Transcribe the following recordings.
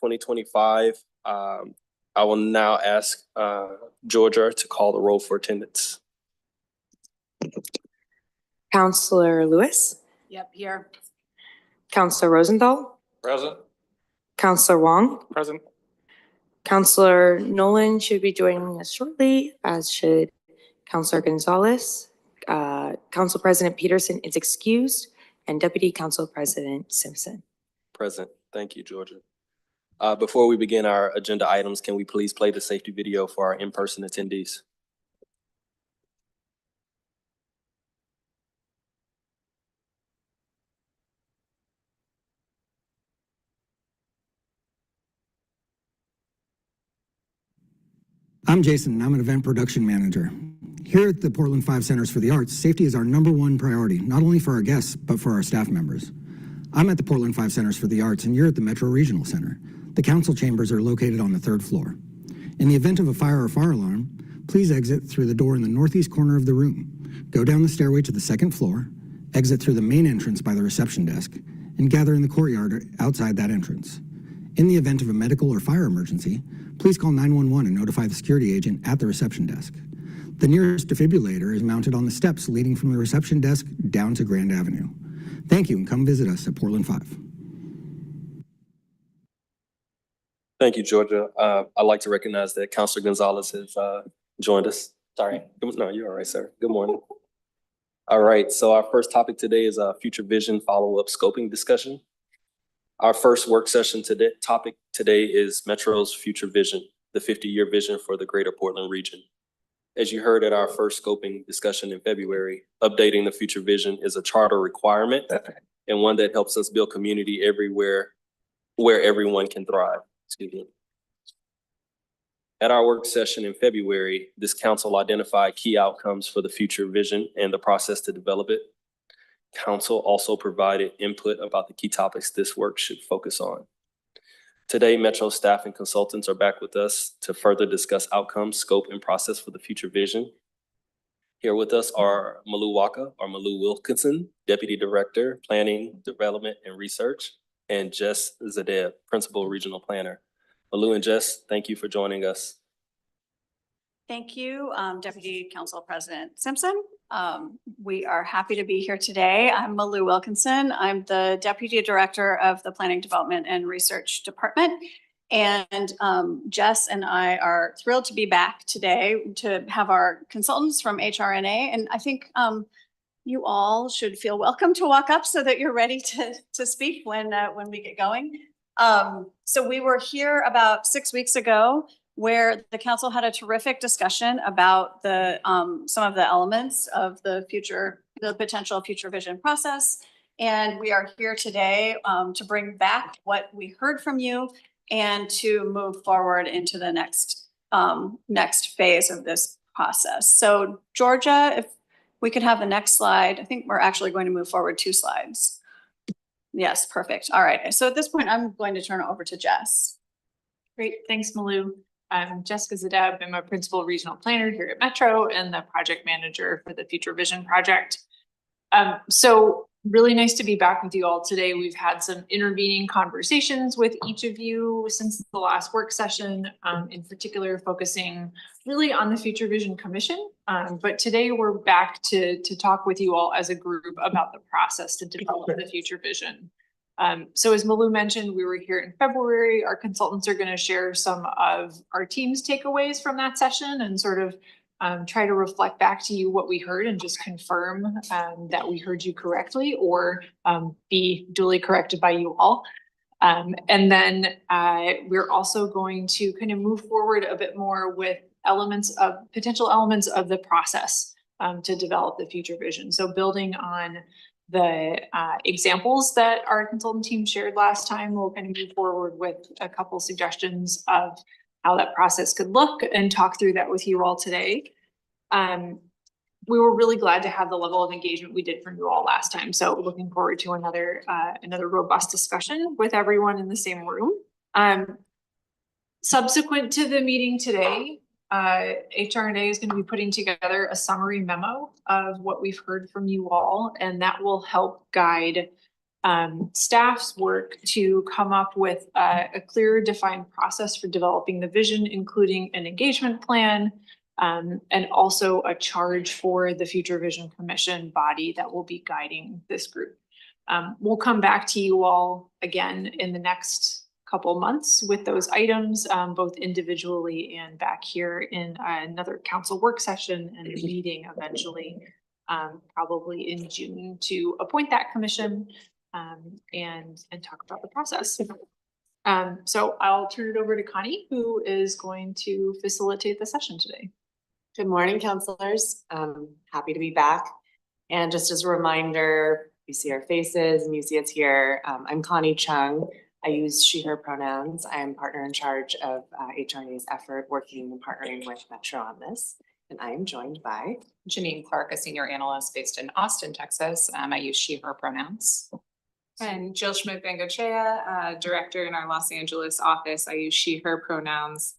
2025. I will now ask Georgia to call the roll for attendance. Counselor Lewis? Yep, here. Counselor Rosenthal? Present. Counselor Wong? Present. Counselor Nolan should be joining us shortly, as should Counselor Gonzalez. Council President Peterson is excused, and Deputy Council President Simpson. Present. Thank you, Georgia. Before we begin our agenda items, can we please play the safety video for our in-person attendees? I'm Jason, and I'm an event production manager. Here at the Portland 5 Centers for the Arts, safety is our #1 priority, not only for our guests, but for our staff members. I'm at the Portland 5 Centers for the Arts, and you're at the Metro Regional Center. The council chambers are located on the 3rd floor. In the event of a fire or fire alarm, please exit through the door in the northeast corner of the room. Go down the stairway to the 2nd floor, exit through the main entrance by the reception desk, and gather in the courtyard outside that entrance. In the event of a medical or fire emergency, please call 911 and notify the security agent at the reception desk. The nearest defibrillator is mounted on the steps leading from the reception desk down to Grand Avenue. Thank you, and come visit us at Portland 5. Thank you, Georgia. I'd like to recognize that Counselor Gonzalez has joined us. Sorry. No, you're all right, sir. Good morning. All right, so our first topic today is a future vision follow-up scoping discussion. Our first work session topic today is Metro's future vision, the 50-year vision for the greater Portland region. As you heard at our first scoping discussion in February, updating the future vision is a charter requirement and one that helps us build community everywhere where everyone can thrive. Excuse me. At our work session in February, this council identified key outcomes for the future vision and the process to develop it. Council also provided input about the key topics this work should focus on. Today, Metro staff and consultants are back with us to further discuss outcomes, scope, and process for the future vision. Here with us are Malu Waka or Malu Wilkinson, Deputy Director, Planning, Development, and Research, and Jess Zadeb, Principal Regional Planner. Malu and Jess, thank you for joining us. Thank you, Deputy Council President Simpson. We are happy to be here today. I'm Malu Wilkinson. I'm the Deputy Director of the Planning, Development, and Research Department. And Jess and I are thrilled to be back today to have our consultants from HRNA. And I think you all should feel welcome to walk up so that you're ready to speak when we get going. So we were here about 6 weeks ago, where the council had a terrific discussion about the some of the elements of the potential future vision process. And we are here today to bring back what we heard from you and to move forward into the next phase of this process. So Georgia, if we could have the next slide. I think we're actually going to move forward 2 slides. Yes, perfect. All right. So at this point, I'm going to turn it over to Jess. Great. Thanks, Malu. I'm Jessica Zadeb. I'm a Principal Regional Planner here at Metro and the Project Manager for the Future Vision Project. So really nice to be back with you all today. We've had some intervening conversations with each of you since the last work session, in particular focusing really on the Future Vision Commission. But today we're back to talk with you all as a group about the process to develop the Future Vision. So as Malu mentioned, we were here in February. Our consultants are going to share some of our team's takeaways from that session and sort of try to reflect back to you what we heard and just confirm that we heard you correctly or be duly corrected by you all. And then we're also going to kind of move forward a bit more with potential elements of the process to develop the future vision. So building on the examples that our consultant team shared last time, we'll kind of move forward with a couple suggestions of how that process could look and talk through that with you all today. We were really glad to have the level of engagement we did from you all last time. So looking forward to another robust discussion with everyone in the same room. Subsequent to the meeting today, HRNA is going to be putting together a summary memo of what we've heard from you all, and that will help guide staff's work to come up with a clear defined process for developing the vision, including an engagement plan, and also a charge for the Future Vision Commission body that will be guiding this group. We'll come back to you all again in the next couple months with those items, both individually and back here in another council work session and a meeting eventually, probably in June, to appoint that commission and talk about the process. So I'll turn it over to Connie, who is going to facilitate the session today. Good morning, counselors. Happy to be back. And just as a reminder, you see our faces and you see it's here. I'm Connie Chung. I use she, her pronouns. I am partner in charge of HRNA's effort, working and partnering with Metro on this. And I am joined by Janine Clark, a senior analyst based in Austin, Texas. I use she, her pronouns. And Jill Schmidt-Bengochea, director in our Los Angeles office. I use she, her pronouns.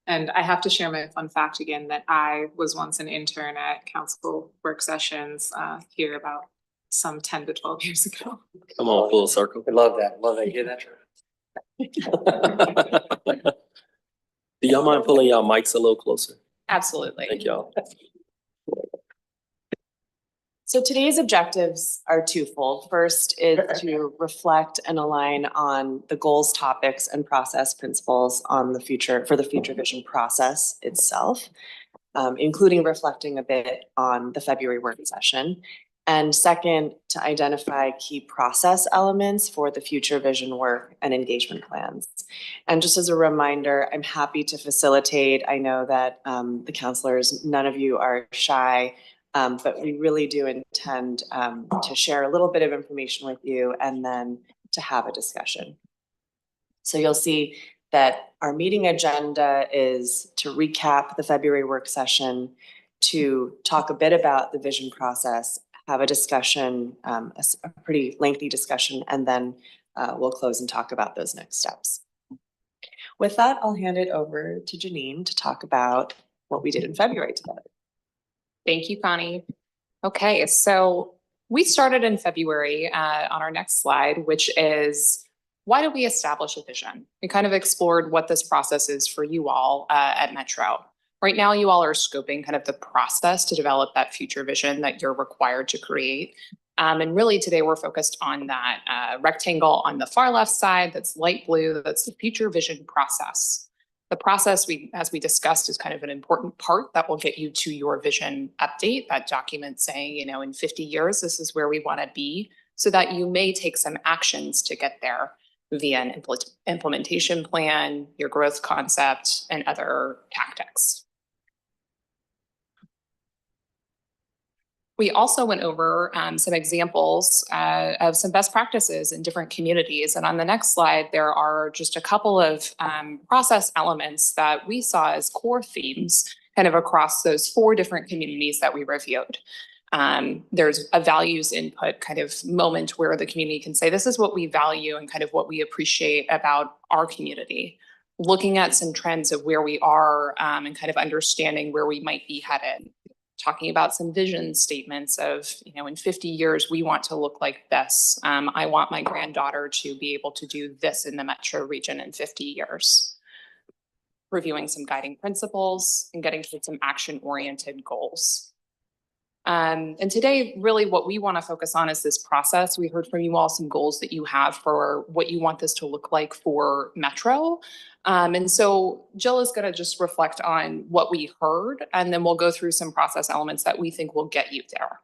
And I have to share my fun fact again that I was once an intern at council work sessions here about some 10 to 12 years ago. Come on, full circle. I love that. Love that. You hear that? Do y'all mind pulling y'all mics a little closer? Absolutely. Thank y'all. So today's objectives are twofold. First is to reflect and align on the goals, topics, and process principles on the future vision process itself, including reflecting a bit on the February work session. And second, to identify key process elements for the future vision work and engagement plans. And just as a reminder, I'm happy to facilitate. I know that the counselors, none of you are shy. But we really do intend to share a little bit of information with you and then to have a discussion. So you'll see that our meeting agenda is to recap the February work session, to talk a bit about the vision process, have a discussion, a pretty lengthy discussion, and then we'll close and talk about those next steps. With that, I'll hand it over to Janine to talk about what we did in February together. Thank you, Connie. Okay, so we started in February on our next slide, which is why did we establish a vision? We kind of explored what this process is for you all at Metro. Right now, you all are scoping kind of the process to develop that future vision that you're required to create. And really today we're focused on that rectangle on the far left side that's light blue, that's the future vision process. The process, as we discussed, is kind of an important part that will get you to your vision update, that document saying, you know, in 50 years, this is where we want to be, so that you may take some actions to get there via an implementation plan, your growth concept, and other tactics. We also went over some examples of some best practices in different communities. And on the next slide, there are just a couple of process elements that we saw as core themes kind of across those 4 different communities that we reviewed. There's a values input kind of moment where the community can say, this is what we value and kind of what we appreciate about our community. Looking at some trends of where we are and kind of understanding where we might be headed. Talking about some vision statements of, you know, in 50 years, we want to look like this. I want my granddaughter to be able to do this in the Metro region in 50 years. Reviewing some guiding principles and getting to some action-oriented goals. And today, really what we want to focus on is this process. We heard from you all some goals that you have for what you want this to look like for Metro. And so Jill is going to just reflect on what we heard, and then we'll go through some process elements that we think will get you there.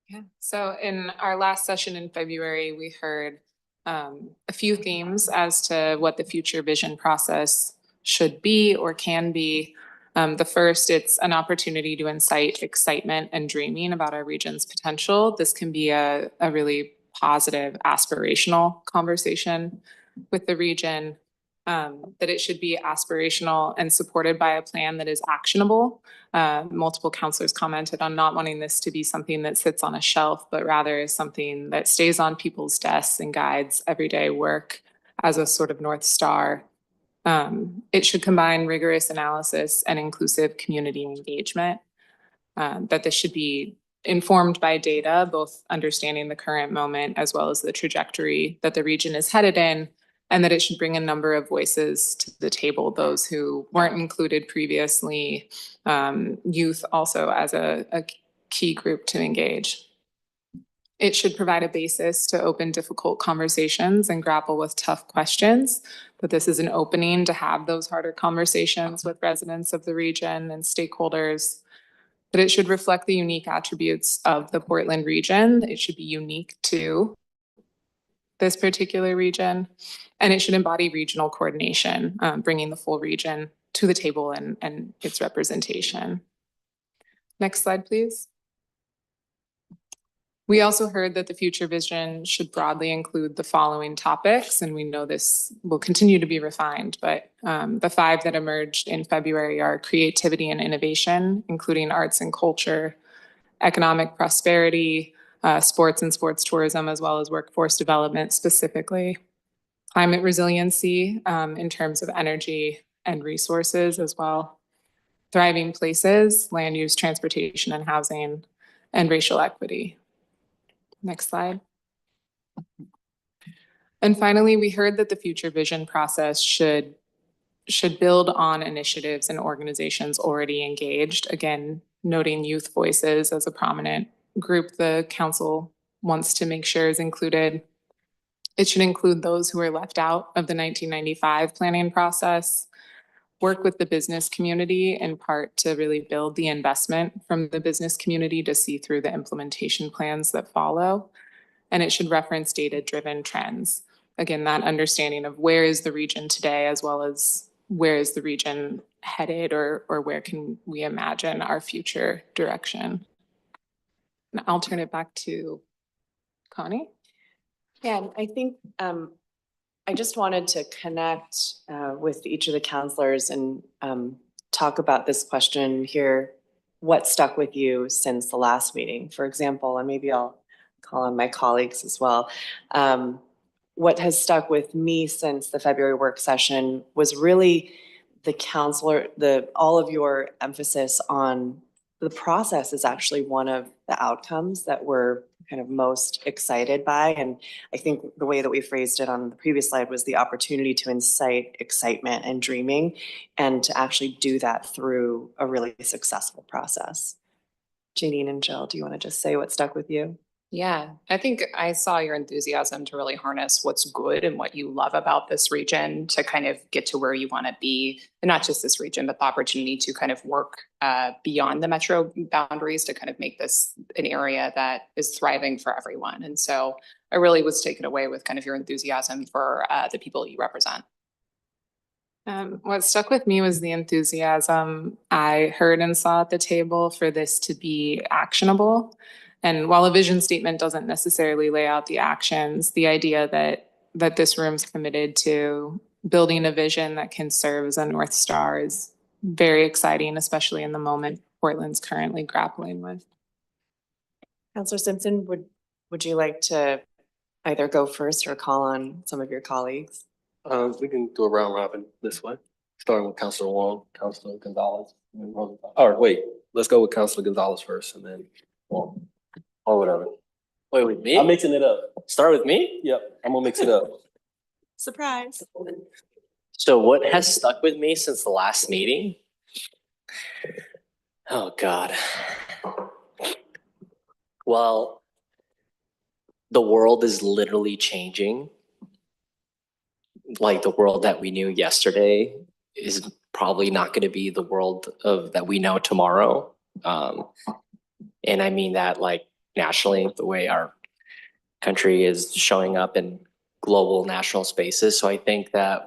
Yeah. So in our last session in February, we heard a few themes as to what the future vision process should be or can be. The first, it's an opportunity to incite excitement and dreaming about our region's potential. This can be a really positive, aspirational conversation with the region. That it should be aspirational and supported by a plan that is actionable. Multiple counselors commented on not wanting this to be something that sits on a shelf, but rather is something that stays on people's desks and guides everyday work as a sort of North Star. It should combine rigorous analysis and inclusive community engagement. That this should be informed by data, both understanding the current moment as well as the trajectory that the region is headed in, and that it should bring a number of voices to the table, those who weren't included previously, youth also as a key group to engage. It should provide a basis to open difficult conversations and grapple with tough questions, but this is an opening to have those harder conversations with residents of the region and stakeholders. But it should reflect the unique attributes of the Portland region. It should be unique to this particular region, and it should embody regional coordination, bringing the full region to the table and its representation. Next slide, please. We also heard that the future vision should broadly include the following topics, and we know this will continue to be refined, but the 5 that emerged in February are creativity and innovation, including arts and culture, economic prosperity, sports and sports tourism, as well as workforce development specifically, climate resiliency in terms of energy and resources as well, thriving places, land use, transportation and housing, and racial equity. Next slide. And finally, we heard that the future vision process should build on initiatives and organizations already engaged. Again, noting youth voices as a prominent group the council wants to make sure is included. It should include those who are left out of the 1995 planning process, work with the business community in part to really build the investment from the business community to see through the implementation plans that follow. And it should reference data-driven trends. Again, that understanding of where is the region today, as well as where is the region headed, or where can we imagine our future direction. And I'll turn it back to Connie. Yeah, and I think I just wanted to connect with each of the counselors and talk about this question here. What stuck with you since the last meeting, for example, and maybe I'll call on my colleagues as well. What has stuck with me since the February work session was really all of your emphasis on the process is actually one of the outcomes that we're kind of most excited by. And I think the way that we phrased it on the previous slide was the opportunity to incite excitement and dreaming, and to actually do that through a really successful process. Janine and Jill, do you want to just say what stuck with you? Yeah, I think I saw your enthusiasm to really harness what's good and what you love about this region to kind of get to where you want to be, and not just this region, but the opportunity to kind of work beyond the metro boundaries to kind of make this an area that is thriving for everyone. And so I really was taken away with kind of your enthusiasm for the people you represent. What stuck with me was the enthusiasm I heard and saw at the table for this to be actionable. And while a vision statement doesn't necessarily lay out the actions, the idea that this room's committed to building a vision that can serve as a North Star is very exciting, especially in the moment Portland's currently grappling with. Councilor Simpson, would you like to either go first or call on some of your colleagues? We can do a round robin this way, starting with Councilor Wong, Councilor Gonzalez. Or wait, let's go with Councilor Gonzalez first and then Wong. Or whatever. Wait, with me? I'm mixing it up. Start with me? Yep, I'm gonna mix it up. Surprise. So what has stuck with me since the last meeting? Oh, God. Well, the world is literally changing. Like the world that we knew yesterday is probably not going to be the world that we know tomorrow. And I mean that like nationally, the way our country is showing up in global national spaces. So I think that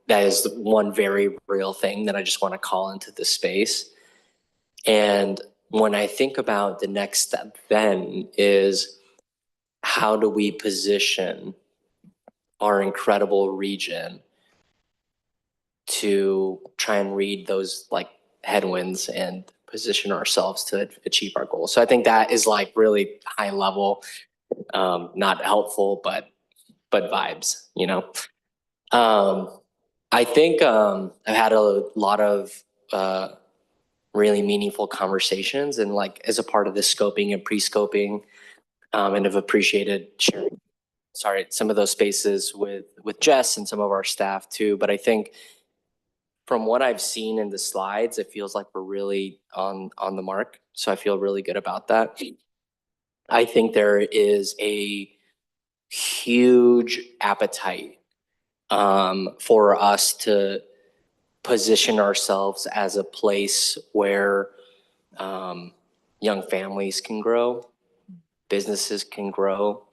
is one very real thing that I just want to call into this space. And when I think about the next step then is, how do we position our incredible region to try and read those like headwinds and position ourselves to achieve our goals? So I think that is like really high level, not helpful, but vibes, you know? I think I've had a lot of really meaningful conversations, and like as a part of the scoping and pre-scoping, and have appreciated sharing, some of those spaces with Jess and some of our staff too. But I think from what I've seen in the slides, it feels like we're really on the mark. So I feel really good about that. I think there is a huge appetite for us to position ourselves as a place where young families can grow, businesses can grow,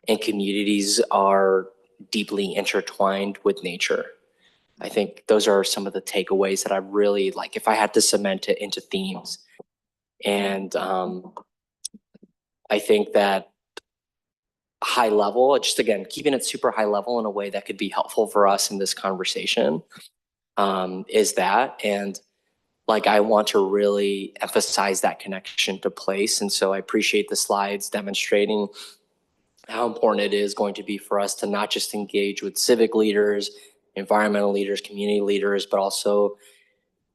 and communities are deeply intertwined with nature. I think those are some of the takeaways that I really like, if I had to cement it into themes. And I think that high level, just again, keeping it super high level in a way that could be helpful for us in this conversation is that. And like, I want to really emphasize that connection to place. And so I appreciate the slides demonstrating how important it is going to be for us to not just engage with civic leaders, environmental leaders, community leaders, but also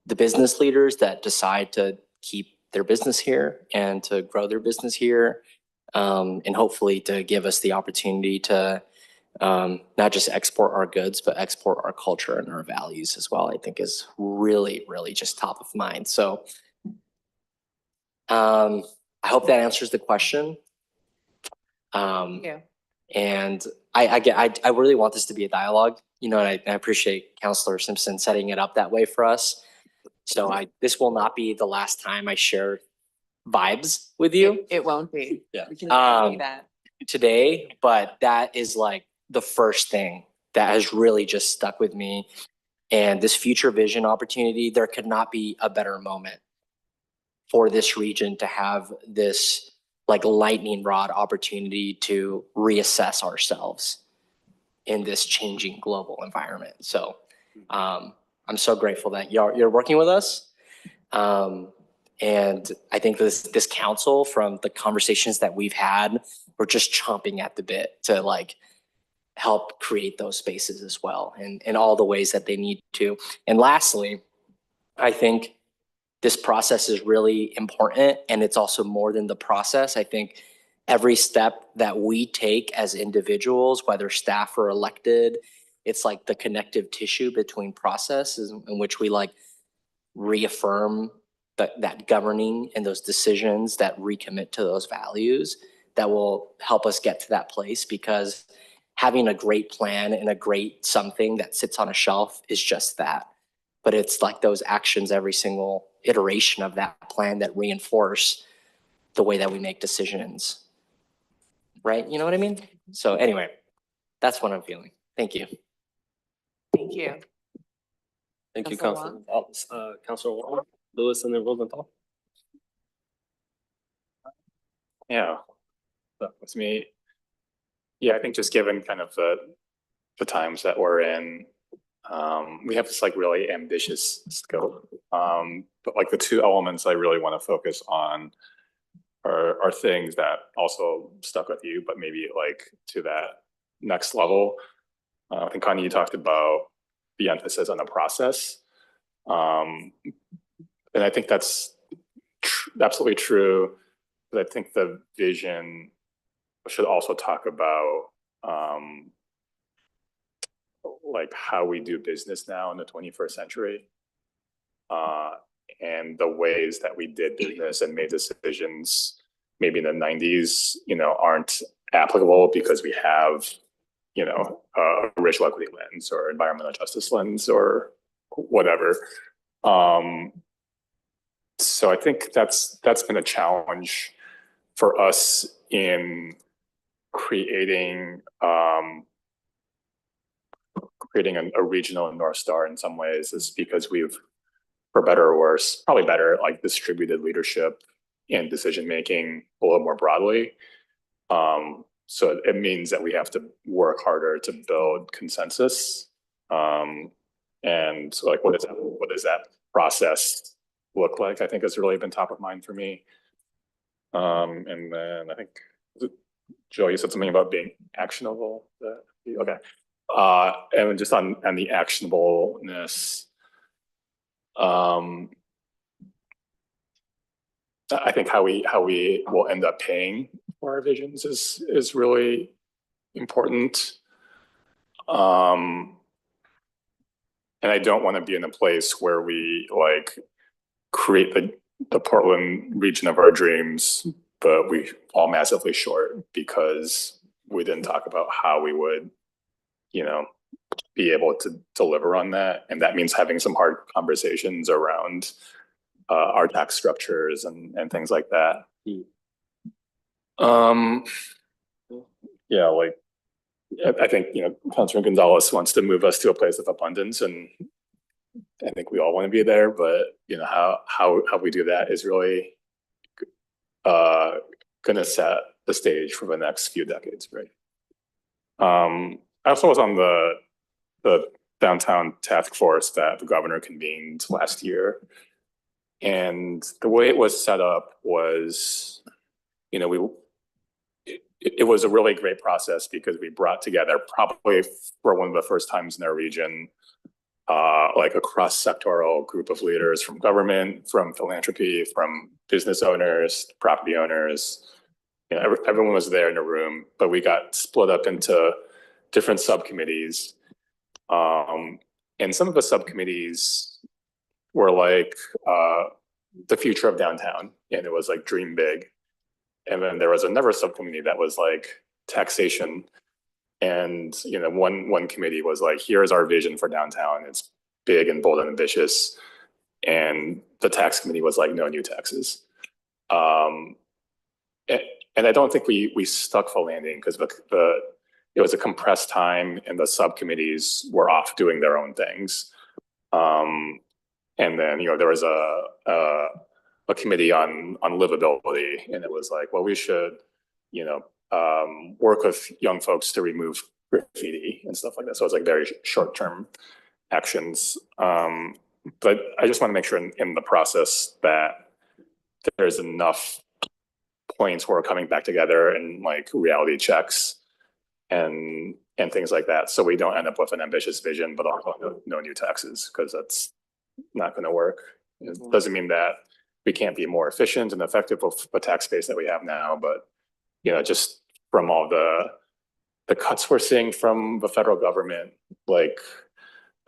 the business leaders that decide to keep their business here and to grow their business here. And hopefully to give us the opportunity to not just export our goods, but export our culture and our values as well, I think is really, really just top of mind. So I hope that answers the question. Yeah. And I really want this to be a dialogue, you know, and I appreciate Councilor Simpson setting it up that way for us. So this will not be the last time I share vibes with you. It won't be. Yeah. We can guarantee that. Today, but that is like the first thing that has really just stuck with me. And this future vision opportunity, there could not be a better moment for this region to have this like lightning rod opportunity to reassess ourselves in this changing global environment. So I'm so grateful that you're working with us. And I think this council, from the conversations that we've had, we're just chomping at the bit to like help create those spaces as well, and in all the ways that they need to. And lastly, I think this process is really important, and it's also more than the process. I think every step that we take as individuals, whether staff or elected, it's like the connective tissue between processes in which we like reaffirm that governing and those decisions that recommit to those values that will help us get to that place. Because having a great plan and a great something that sits on a shelf is just that. But it's like those actions, every single iteration of that plan, that reinforce the way that we make decisions. Right? You know what I mean? So anyway, that's what I'm feeling. Thank you. Thank you. Thank you, Councilor Councilor. Councilor Wong, Lewis, and then Rosenthal. Yeah, that was me. Yeah, I think just given kind of the times that we're in, we have this like really ambitious scope. But like the two elements I really want to focus on are things that also stuck with you, but maybe like to that next level. I think Connie, you talked about the emphasis on the process. And I think that's absolutely true. But I think the vision should also talk about like how we do business now in the 21st century, and the ways that we did business and made decisions maybe in the 90s, you know, aren't applicable because we have, you know, a racial equity lens or environmental justice lens or whatever. So I think that's been a challenge for us in creating a regional North Star in some ways, is because we've, for better or worse, probably better, like distributed leadership and decision making a little more broadly. So it means that we have to work harder to build consensus. And so like, what does that process look like? I think has really been top of mind for me. And then I think, Joe, you said something about being actionable. Okay. And just on the actionableness, I think how we will end up paying for our visions is really important. And I don't want to be in a place where we like create the Portland region of our dreams, but we fall massively short because we didn't talk about how we would, you know, be able to deliver on that. And that means having some hard conversations around our tax structures and things like that. Yeah, like I think, you know, Councilor Gonzalez wants to move us to a place of abundance, and I think we all want to be there, but you know, how we do that is really gonna set the stage for the next few decades, right? I also was on the downtown task force that the governor convened last year. And the way it was set up was, you know, it was a really great process because we brought together, probably for one of the first times in our region, like a cross-sectoral group of leaders from government, from philanthropy, from business owners, property owners. You know, everyone was there in a room, but we got split up into different subcommittees. And some of the subcommittees were like the future of downtown, and it was like dream big. And then there was another subcommittee that was like taxation. And, you know, one committee was like, here's our vision for downtown. It's big and bold and ambitious. And the tax committee was like, no new taxes. And I don't think we stuck the landing because it was a compressed time and the subcommittees were off doing their own things. And then, you know, there was a committee on livability, and it was like, well, we should, you know, work with young folks to remove graffiti and stuff like that. So it's like very short-term actions. But I just want to make sure in the process that there's enough points where we're coming back together and like reality checks and things like that. So we don't end up with an ambitious vision, but also no new taxes, because that's not going to work. It doesn't mean that we can't be more efficient and effective with the tax base that we have now, but you know, just from all the cuts we're seeing from the federal government, like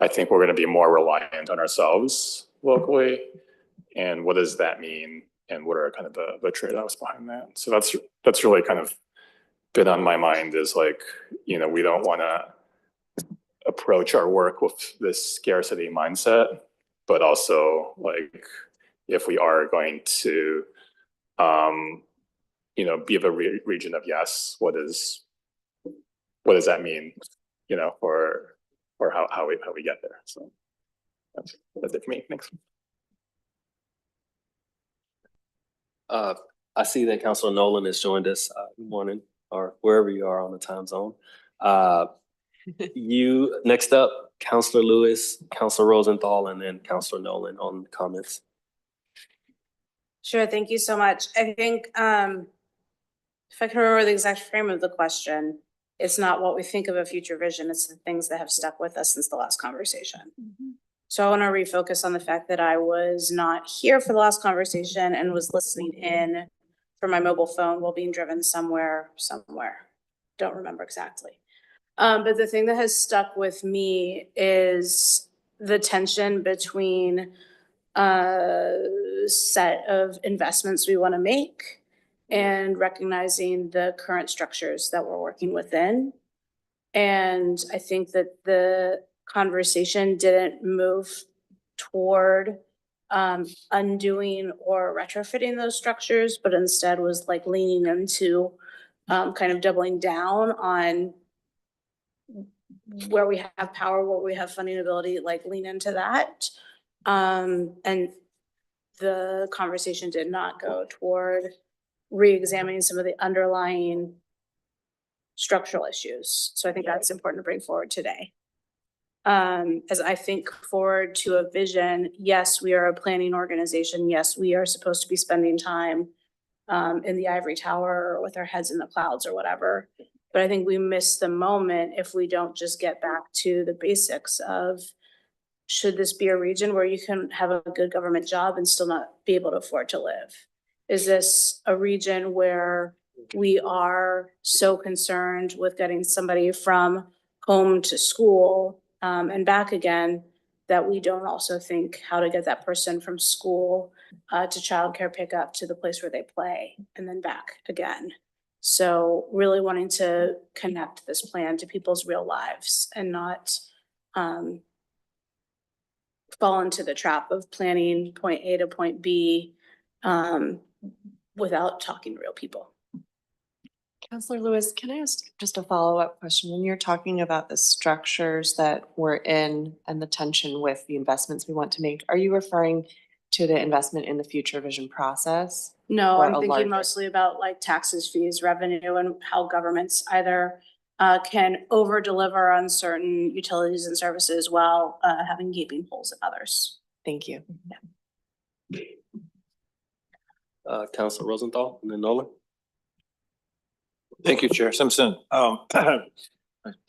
I think we're going to be more reliant on ourselves locally. And what does that mean? And what are kind of the trade-offs behind that? So that's really kind of been on my mind, is like, you know, we don't want to approach our work with this scarcity mindset, but also like if we are going to you know, be of a region of yes, what does that mean, you know, for how we get there? So that's it for me. Thanks. I see that Councilor Nolan has joined us. Good morning, or wherever you are on the time zone. You next up, Councilor Lewis, Councilor Rosenthal, and then Councilor Nolan on comments. Sure, thank you so much. I think if I can remember the exact frame of the question, it's not what we think of a future vision, it's the things that have stuck with us since the last conversation. So I want to refocus on the fact that I was not here for the last conversation and was listening in from my mobile phone while being driven somewhere. Don't remember exactly. But the thing that has stuck with me is the tension between set of investments we want to make and recognizing the current structures that we're working within. And I think that the conversation didn't move toward undoing or retrofitting those structures, but instead was like leaning into kind of doubling down on where we have power, where we have funding ability, like lean into that. And the conversation did not go toward re-examining some of the underlying structural issues. So I think that's important to bring forward today. As I think forward to a vision, yes, we are a planning organization. Yes, we are supposed to be spending time in the ivory tower or with our heads in the clouds or whatever. But I think we miss the moment if we don't just get back to the basics of, should this be a region where you can have a good government job and still not be able to afford to live? Is this a region where we are so concerned with getting somebody from home to school and back again, that we don't also think how to get that person from school to childcare pickup to the place where they play and then back again. So really wanting to connect this plan to people's real lives and not fall into the trap of planning point A to point B without talking to real people. Counselor Lewis, can I ask just a follow-up question? When you're talking about the structures that we're in and the tension with the investments we want to make, are you referring to the investment in the future vision process? No, Or I'm a thinking larger- mostly about like taxes, fees, revenue, and how governments either can over deliver on certain utilities and services while having gaping holes in others. Thank you. Councilor Rosenthal and then Nolan. Thank you, Chair Simpson. I'm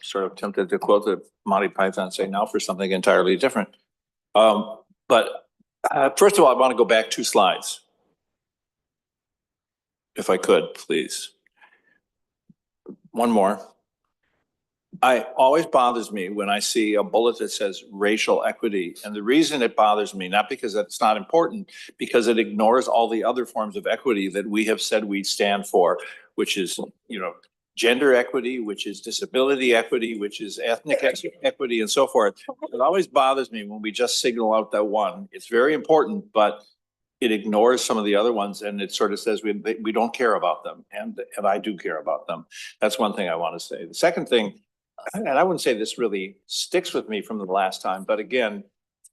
sort of tempted to quote the Monty Python, say now for something entirely different. But first of all, I want to go back 2 slides. If I could, please. One more. Always bothers me when I see a bullet that says racial equity. And the reason it bothers me, not because it's not important, because it ignores all the other forms of equity that we have said we stand for, which is, you know, gender equity, which is disability equity, which is ethnic equity and so forth. It always bothers me when we just signal out that one. It's very important, but it ignores some of the other ones and it sort of says we don't care about them. And I do care about them. That's one thing I want to say. The second thing, and I wouldn't say this really sticks with me from the last time, but again,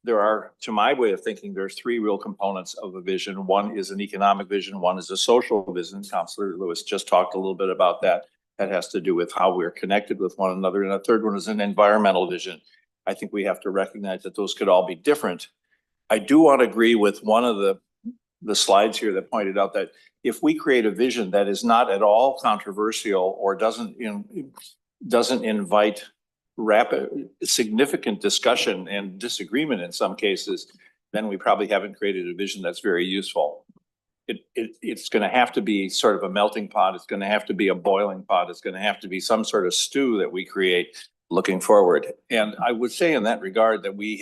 there are, to my way of thinking, there's 3 real components of a vision. One is an economic vision, one is a social vision. Councilor Lewis just talked a little bit about that. That has to do with how we're connected with one another. And a third one is an environmental vision. I think we have to recognize that those could all be different. I do want to agree with one of the slides here that pointed out that if we create a vision that is not at all controversial or doesn't invite significant discussion and disagreement in some cases, then we probably haven't created a vision that's very useful. It's going to have to be sort of a melting pot. It's going to have to be a boiling pot. It's going to have to be some sort of stew that we create looking forward. And I would say in that regard that we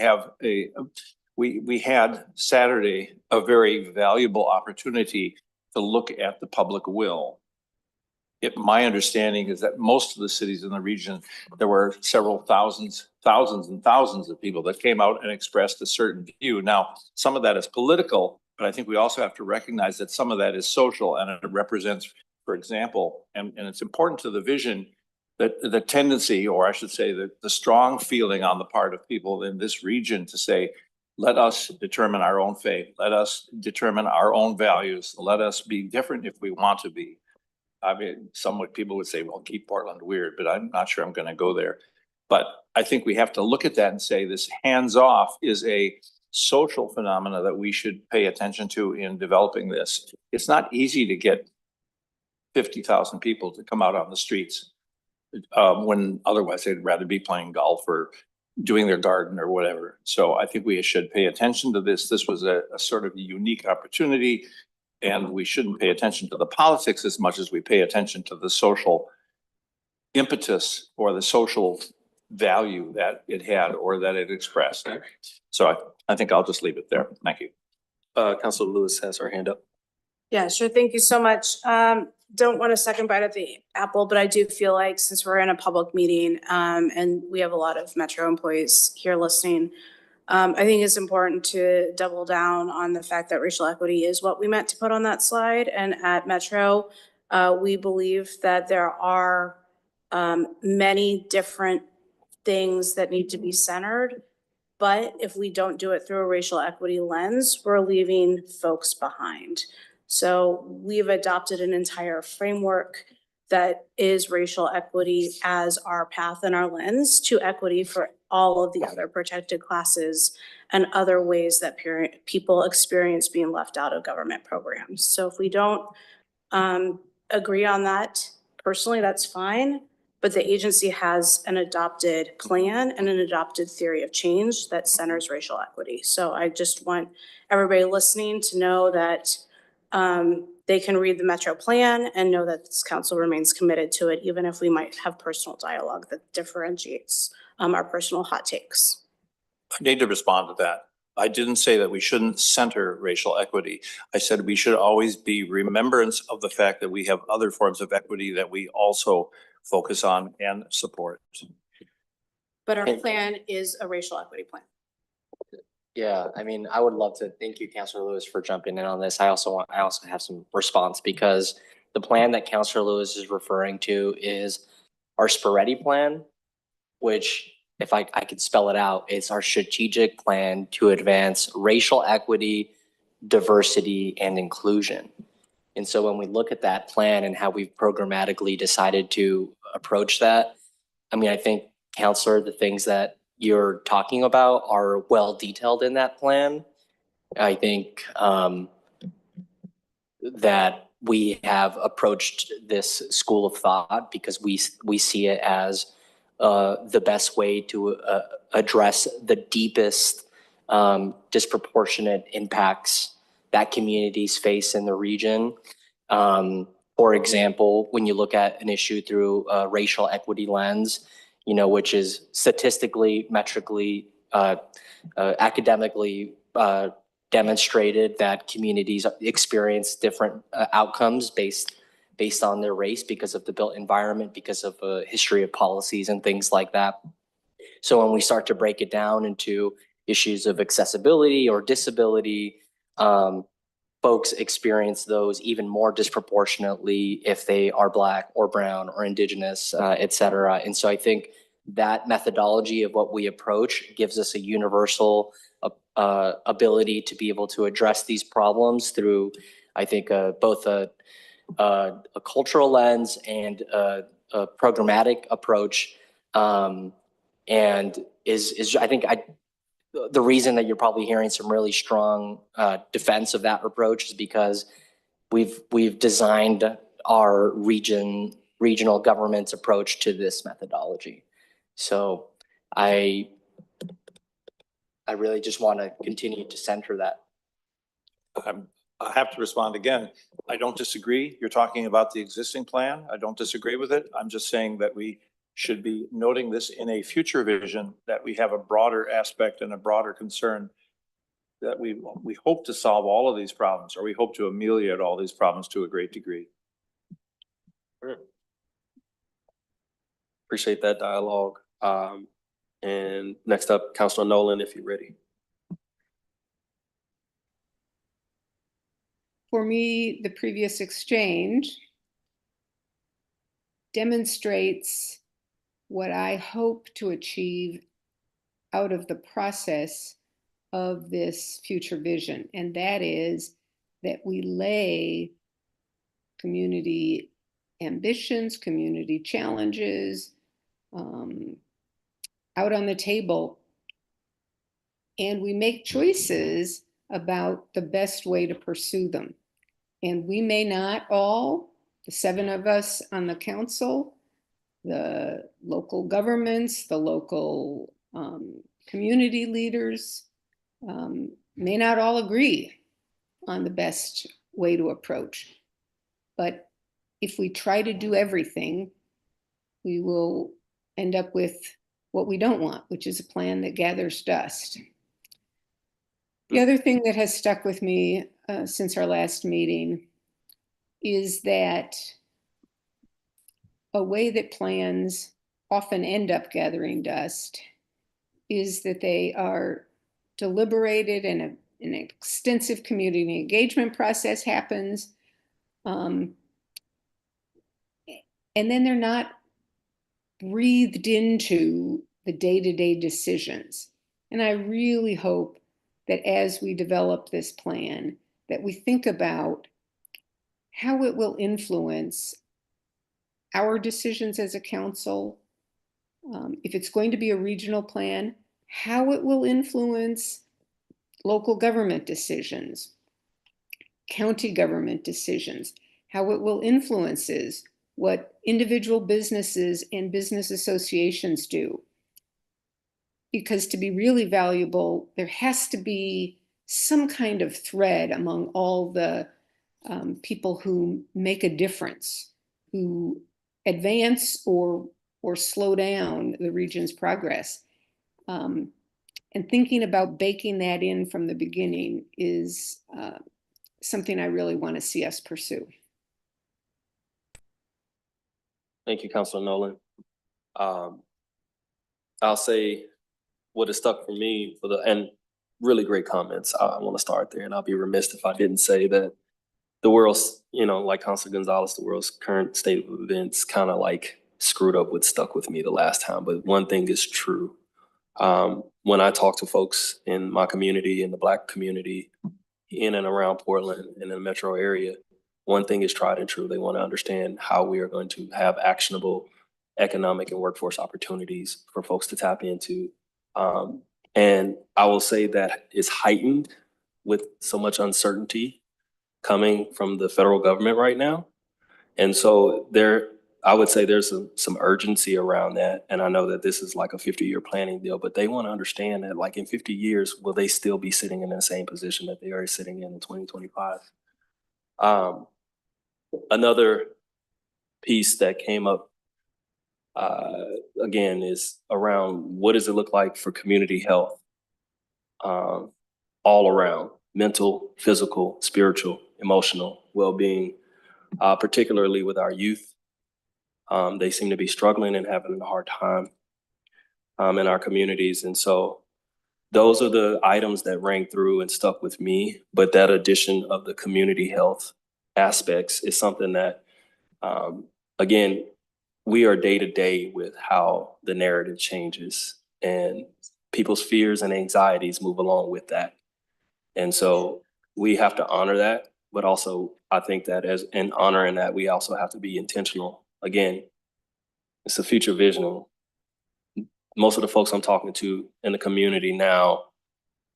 had Saturday a very valuable opportunity to look at the public will. My understanding is that most of the cities in the region, there were several thousands and thousands of people that came out and expressed a certain view. Now, some of that is political, but I think we also have to recognize that some of that is social and it represents, for example, and it's important to the vision that the tendency, or I should say the strong feeling on the part of people in this region to say, let us determine our own fate. Let us determine our own values. Let us be different if we want to be. I mean, people would say, well, keep Portland weird, but I'm not sure I'm going to go there. But I think we have to look at that and say this hands off is a social phenomena that we should pay attention to in developing this. It's not easy to get 50,000 people to come out on the streets when otherwise they'd rather be playing golf or doing their garden or whatever. So I think we should pay attention to this. This was a sort of unique opportunity. And we shouldn't pay attention to the politics as much as we pay attention to the social impetus or the social value that it had or that it expressed. So I think I'll just leave it there. Thank you. Councilor Lewis has her hand up. Yeah, sure. Thank you so much. Don't want a second bite at the apple, but I do feel like since we're in a public meeting and we have a lot of Metro employees here listening, I think it's important to double down on the fact that racial equity is what we meant to put on that slide. And at Metro, we believe that there are many different things that need to be centered. But if we don't do it through a racial equity lens, we're leaving folks behind. So we've adopted an entire framework that is racial equity as our path and our lens to equity for all of the other protected classes and other ways that people experience being left out of government programs. So if we don't agree on that, personally, that's fine. But the agency has an adopted plan and an adopted theory of change that centers racial equity. So I just want everybody listening to know that they can read the Metro plan and know that this council remains committed to it, even if we might have personal dialogue that differentiates our personal hot takes. I need to respond to that. I didn't say that we shouldn't center racial equity. I said we should always be remembrance of the fact that we have other forms of equity that we also focus on and support. But our And- plan is a racial equity plan. Yeah, I mean, I would love to, thank you, Counselor Lewis, for jumping in on this. I also have some response because the plan that Counselor Lewis is referring to is our Sporetti plan, which if I could spell it out, it's our strategic plan to advance racial equity, diversity, and inclusion. And so when we look at that plan and how we've programmatically decided to approach that, I mean, I think, Counselor, the things that you're talking about are well detailed in that plan. I think that we have approached this school of thought because we see it as the best way to address the deepest disproportionate impacts that communities face in the region. For example, when you look at an issue through a racial equity lens, you know, which is statistically, metrically, academically demonstrated that communities experience different outcomes based on their race because of the built environment, because of a history of policies and things like that. So when we start to break it down into issues of accessibility or disability, folks experience those even more disproportionately if they are Black or brown or Indigenous, et cetera. And so I think that methodology of what we approach gives us a universal ability to be able to address these problems through, I think, both a cultural lens and a programmatic approach. And is I think the reason that you're probably hearing some really strong defense of that approach is because we've designed our regional government's approach to this methodology. So I really just want to continue to center that. I have to respond again. I don't disagree. You're talking about the existing plan. I don't disagree with it. I'm just saying that we should be noting this in a future vision, that we have a broader aspect and a broader concern that we hope to solve all of these problems, or we hope to ameliorate all these problems to a great degree. Appreciate that dialogue. And next up, Councilor Nolan, if you're ready. For me, the previous exchange demonstrates what I hope to achieve out of the process of this future vision, and that is that we lay community ambitions, community challenges out on the table, and we make choices about the best way to pursue them. And we may not all, the 7 of us on the council, the local governments, the local community leaders, may not all agree on the best way to approach. But if we try to do everything, we will end up with what we don't want, which is a plan that gathers dust. The other thing that has stuck with me since our last meeting is that a way that plans often end up gathering dust is that they are deliberated and an extensive community engagement process happens. And then they're not breathed into the day-to-day decisions. And I really hope that as we develop this plan, that we think about how it will influence our decisions as a council. If it's going to be a regional plan, how it will influence local government decisions, county government decisions, how it will influences what individual businesses and business associations do. Because to be really valuable, there has to be some kind of thread among all the people who make a difference, who advance or slow down the region's progress. And thinking about baking that in from the beginning is something I really want to see us pursue. Thank you, Councilor Nolan. I'll say what has stuck for me and really great comments. I want to start there, and I'll be remiss if I didn't say that the world's, like Councilor Gonzalez, the world's current state of events kind of like screwed up what stuck with me the last time. But one thing is true. When I talk to folks in my community, in the Black community, in and around Portland and in the metro area, one thing is tried and true. They want to understand how we are going to have actionable economic and workforce opportunities for folks to tap into. And I will say that is heightened with so much uncertainty coming from the federal government right now. And so I would say there's some urgency around that. And I know that this is like a 50-year planning deal, but they want to understand that like in 50 years, will they still be sitting in the same position that they are sitting in 2025? Another piece that came up again is around what does it look like for community health all around, mental, physical, spiritual, emotional well-being, particularly with our youth. They seem to be struggling and having a hard time in our communities. And so those are the items that rang through and stuck with me. But that addition of the community health aspects is something that, again, we are day to day with how the narrative changes and people's fears and anxieties move along with that. And so we have to honor that, but also I think that in honoring that, we also have to be intentional. Again, it's a future vision. Most of the folks I'm talking to in the community now,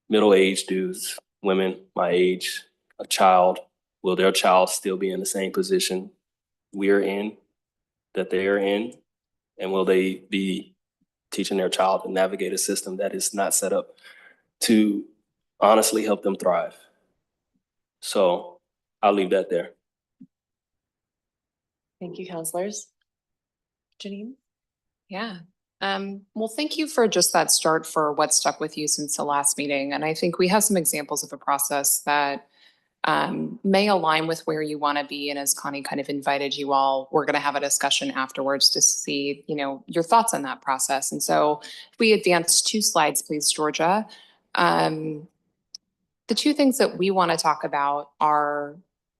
middle-aged dudes, women my age, a child, will their child still be in the same position we are in, that they are in? And will they be teaching their child to navigate a system that is not set up to honestly help them thrive? So I'll leave that there. Thank you, counselors. Janine? Yeah. Well, thank you for just that start for what stuck with you since the last meeting. And I think we have some examples of a process that may align with where you want to be. And as Connie kind of invited you all, we're going to have a discussion afterwards to see, your thoughts on that process. And so if we advance 2 slides, please, Georgia. The 2 things that we want to talk about are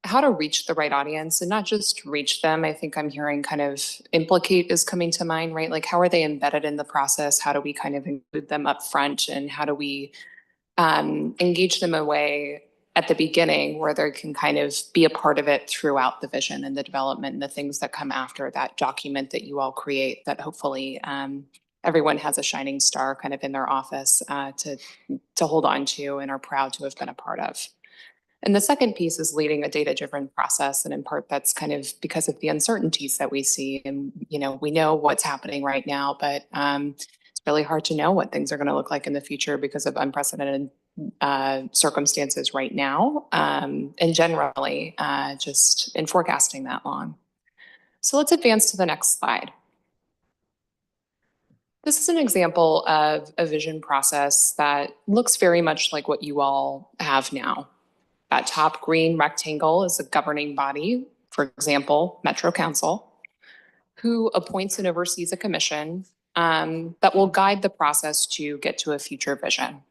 how to reach the right audience and not just reach them. I think I'm hearing kind of implicate is coming to mind, right? Like how are they embedded in the process? How do we kind of include them up front? And how do we engage them in a way at the beginning where they can kind of be a part of it throughout the vision and the development and the things that come after that document that you all create that hopefully everyone has a shining star kind of in their office to hold on to and are proud to have been a part of. And the second piece is leading a data-driven process. And in part, that's kind of because of the uncertainties that we see. And, we know what's happening right now, but it's really hard to know what things are going to look like in the future because of unprecedented circumstances right now. And generally, just in forecasting that long. So let's advance to the next slide. This is an example of a vision process that looks very much like what you all have now. That top green rectangle is a governing body, for example, Metro Council, who appoints and oversees a commission that will guide the process to get to a future vision.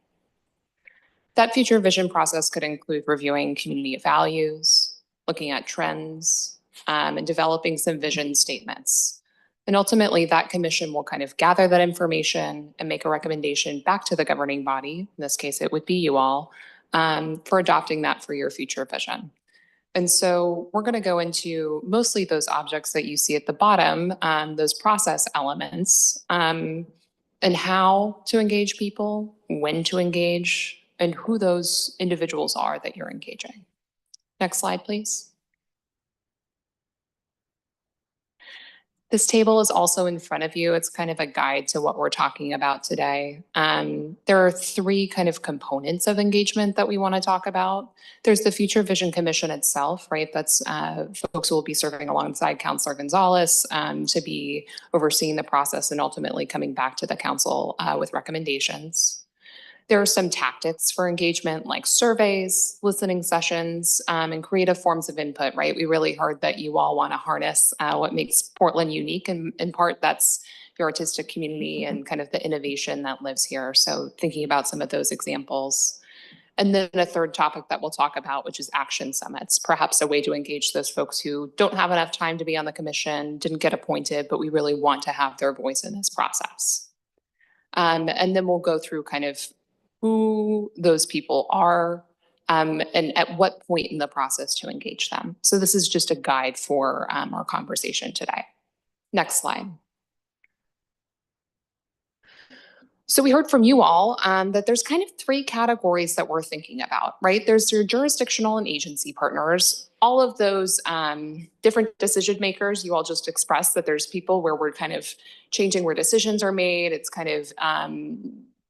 That future vision process could include reviewing community values, looking at trends, and developing some vision statements. And ultimately, that commission will kind of gather that information and make a recommendation back to the governing body. In this case, it would be you all, for adopting that for your future vision. And so we're going to go into mostly those objects that you see at the bottom, those process elements, and how to engage people, when to engage, and who those individuals are that you're engaging. Next slide, please. This table is also in front of you. It's kind of a guide to what we're talking about today. There are three kind of components of engagement that we want to talk about. There's the Future Vision Commission itself, right? That's folks who will be serving alongside Councilor Gonzalez to be overseeing the process and ultimately coming back to the council with recommendations. There are some tactics for engagement like surveys, listening sessions, and creative forms of input, right? We really heard that you all want to harness what makes Portland unique, and in part that's your artistic community and kind of the innovation that lives here. So thinking about some of those examples. And then a third topic that we'll talk about, which is action summits, perhaps a way to engage those folks who don't have enough time to be on the commission, didn't get appointed, but we really want to have their voice in this process. And then we'll go through kind of who those people are, and at what point in the process to engage them. So this is just a guide for our conversation today. Next slide. So we heard from you all that there's kind of three categories that we're thinking about, right? There's your jurisdictional and agency partners. All of those different decision makers, you all just expressed that there's people where we're kind of changing where decisions are made. It's kind of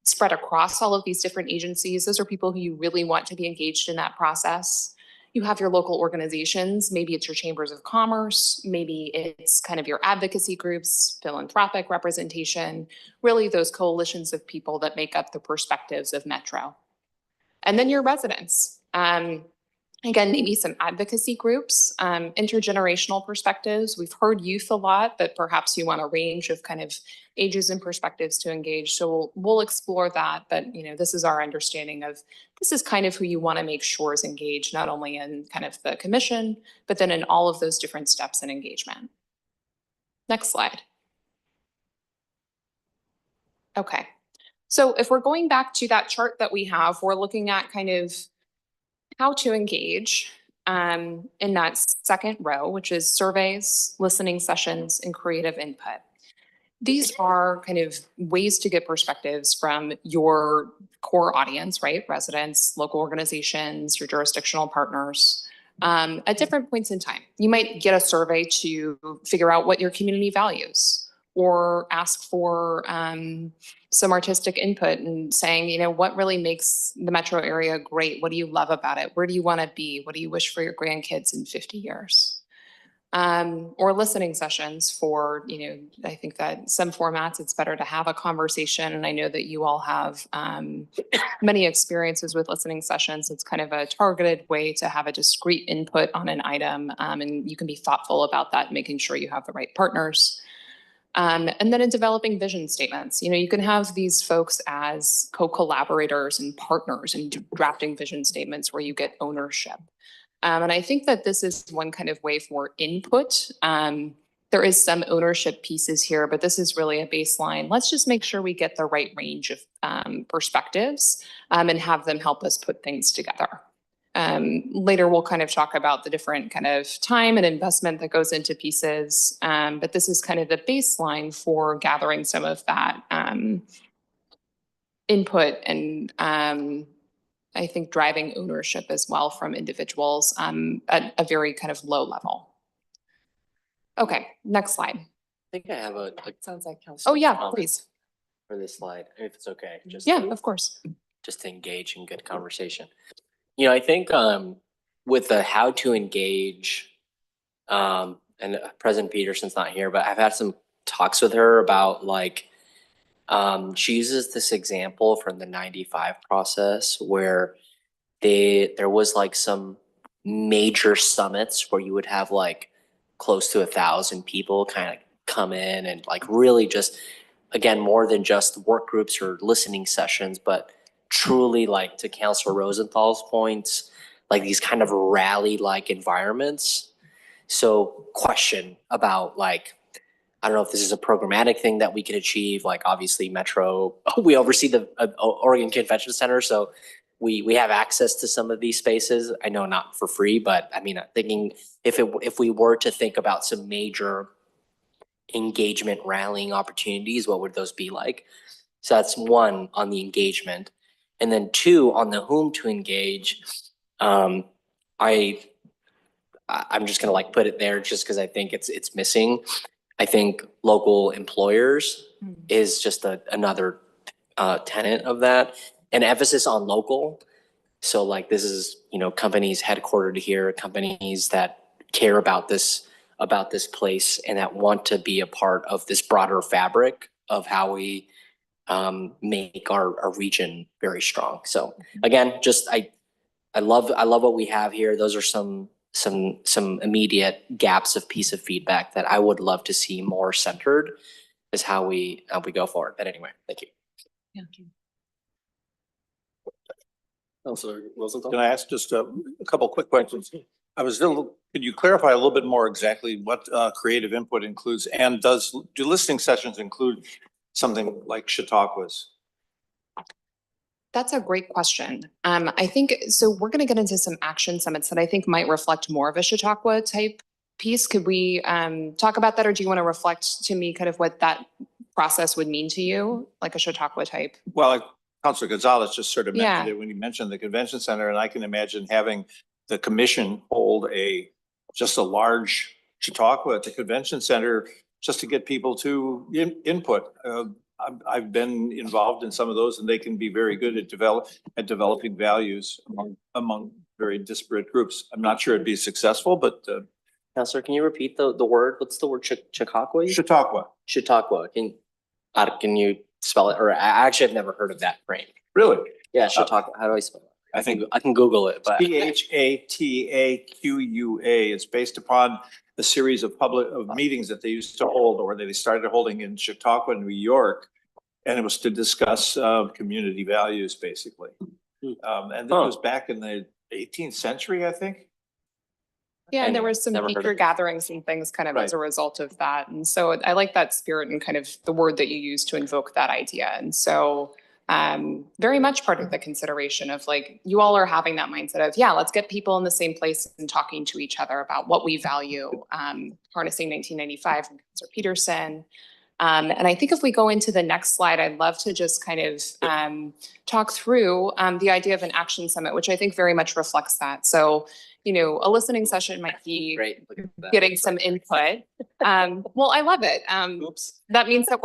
spread across all of these different agencies. Those are people who you really want to be engaged in that process. You have your local organizations, maybe it's your chambers of commerce, maybe it's kind of your advocacy groups, philanthropic representation, really those coalitions of people that make up the perspectives of Metro. And then your residents. Again, maybe some advocacy groups, intergenerational perspectives. We've heard youth a lot, but perhaps you want a range of kind of ages and perspectives to engage. So we'll explore that, but this is our understanding of this is kind of who you want to make sure is engaged, not only in kind of the commission, but then in all of those different steps in engagement. Next slide. Okay, so if we're going back to that chart that we have, we're looking at kind of how to engage in that second row, which is surveys, listening sessions, and creative input. These are kind of ways to get perspectives from your core audience, right? Residents, local organizations, your jurisdictional partners, at different points in time. You might get a survey to figure out what your community values, or ask for some artistic input and saying, what really makes the metro area great? What do you love about it? Where do you want to be? What do you wish for your grandkids in 50 years? Or listening sessions for, I think that some formats, it's better to have a conversation. And I know that you all have many experiences with listening sessions. It's kind of a targeted way to have a discrete input on an item. And you can be thoughtful about that, making sure you have the right partners. And then in developing vision statements, you can have these folks as co-collaborators and partners in drafting vision statements where you get ownership. And I think that this is one kind of way for input. There is some ownership pieces here, but this is really a baseline. Let's just make sure we get the right range of perspectives and have them help us put things together. Later, we'll kind of talk about the different kind of time and investment that goes into pieces. But this is kind of the baseline for gathering some of that input and I think driving ownership as well from individuals at a very kind of low level. Okay, next slide. I think I have a Sounds like Council. Oh, yeah, please. for this slide, if it's okay. Just Yeah, of course. just to engage in good conversation. I think with the how to engage, and President Peterson's not here, but I've had some talks with her about she uses this example from the 95 process where there was some major summits where you would have close to 1,000 people kind of come in and really just, again, more than just work groups or listening sessions, but truly to Councilor Rosenthal's points, these kind of rally-like environments. So question about I don't know if this is a programmatic thing that we can achieve, obviously Metro, we oversee the Oregon Convention Center, so we have access to some of these spaces. I know not for free, but I mean, thinking if we were to think about some major engagement rallying opportunities, what would those be like? So that's one on the engagement. And then two, on the whom to engage, I'm just gonna put it there just because I think it's missing. I think local employers is just another tenet of that. An emphasis on local. So like this is, you know, companies headquartered here, companies that care about this place and that want to be a part of this broader fabric of how we make our region very strong. So again, just I love what we have here. Those are some immediate gaps of piece of feedback that I would love to see more centered is how we go forward. But anyway, thank you. Counselor Wilson. Can I ask just a couple quick questions? Could you clarify a little bit more exactly what creative input includes, and do listening sessions include something like Chautauquas? That's a great question. I think, so we're going to get into some action summits that I think might reflect more of a Chautauqua type piece. Could we talk about that, or do you want to reflect to me kind of what that process would mean to you, like a Chautauqua type? Well, Councilor Gonzalez just sort of mentioned it when he mentioned the convention center, and I can imagine having the commission hold just a large Chautauqua at the convention center just to get people to input. I've been involved in some of those, and they can be very good at developing values among very disparate groups. I'm not sure it'd be successful, but Counselor, can you repeat the word? What's the word? Chautauqua? Chautauqua. Chautauqua. Can you spell it? Or I actually have never heard of that frame. Really? Yeah, Chautauqua. How do I spell it? I think I can Google it, but CHATAQUA. It's based upon a series of meetings that they used to hold, or they started holding in Chautauqua, New York, and it was to discuss community values, basically. And this was back in the 18th century, I think. Yeah, and there Anyway, were some never heard of teacher it. gatherings and things kind of as a result of that. And so I like that spirit and kind of the word that you use to invoke that idea. And so very much part of the consideration of like, you all are having that mindset of, yeah, let's get people in the same place and talking to each other about what we value. Harnessing 1995 from Councilor Peterson. And I think if we go into the next slide, I'd love to just kind of talk through the idea of an action summit, which I think very much reflects that. So, you know, a listening session might be great. Look at that. getting some input. Well, I love it. Oops. That means that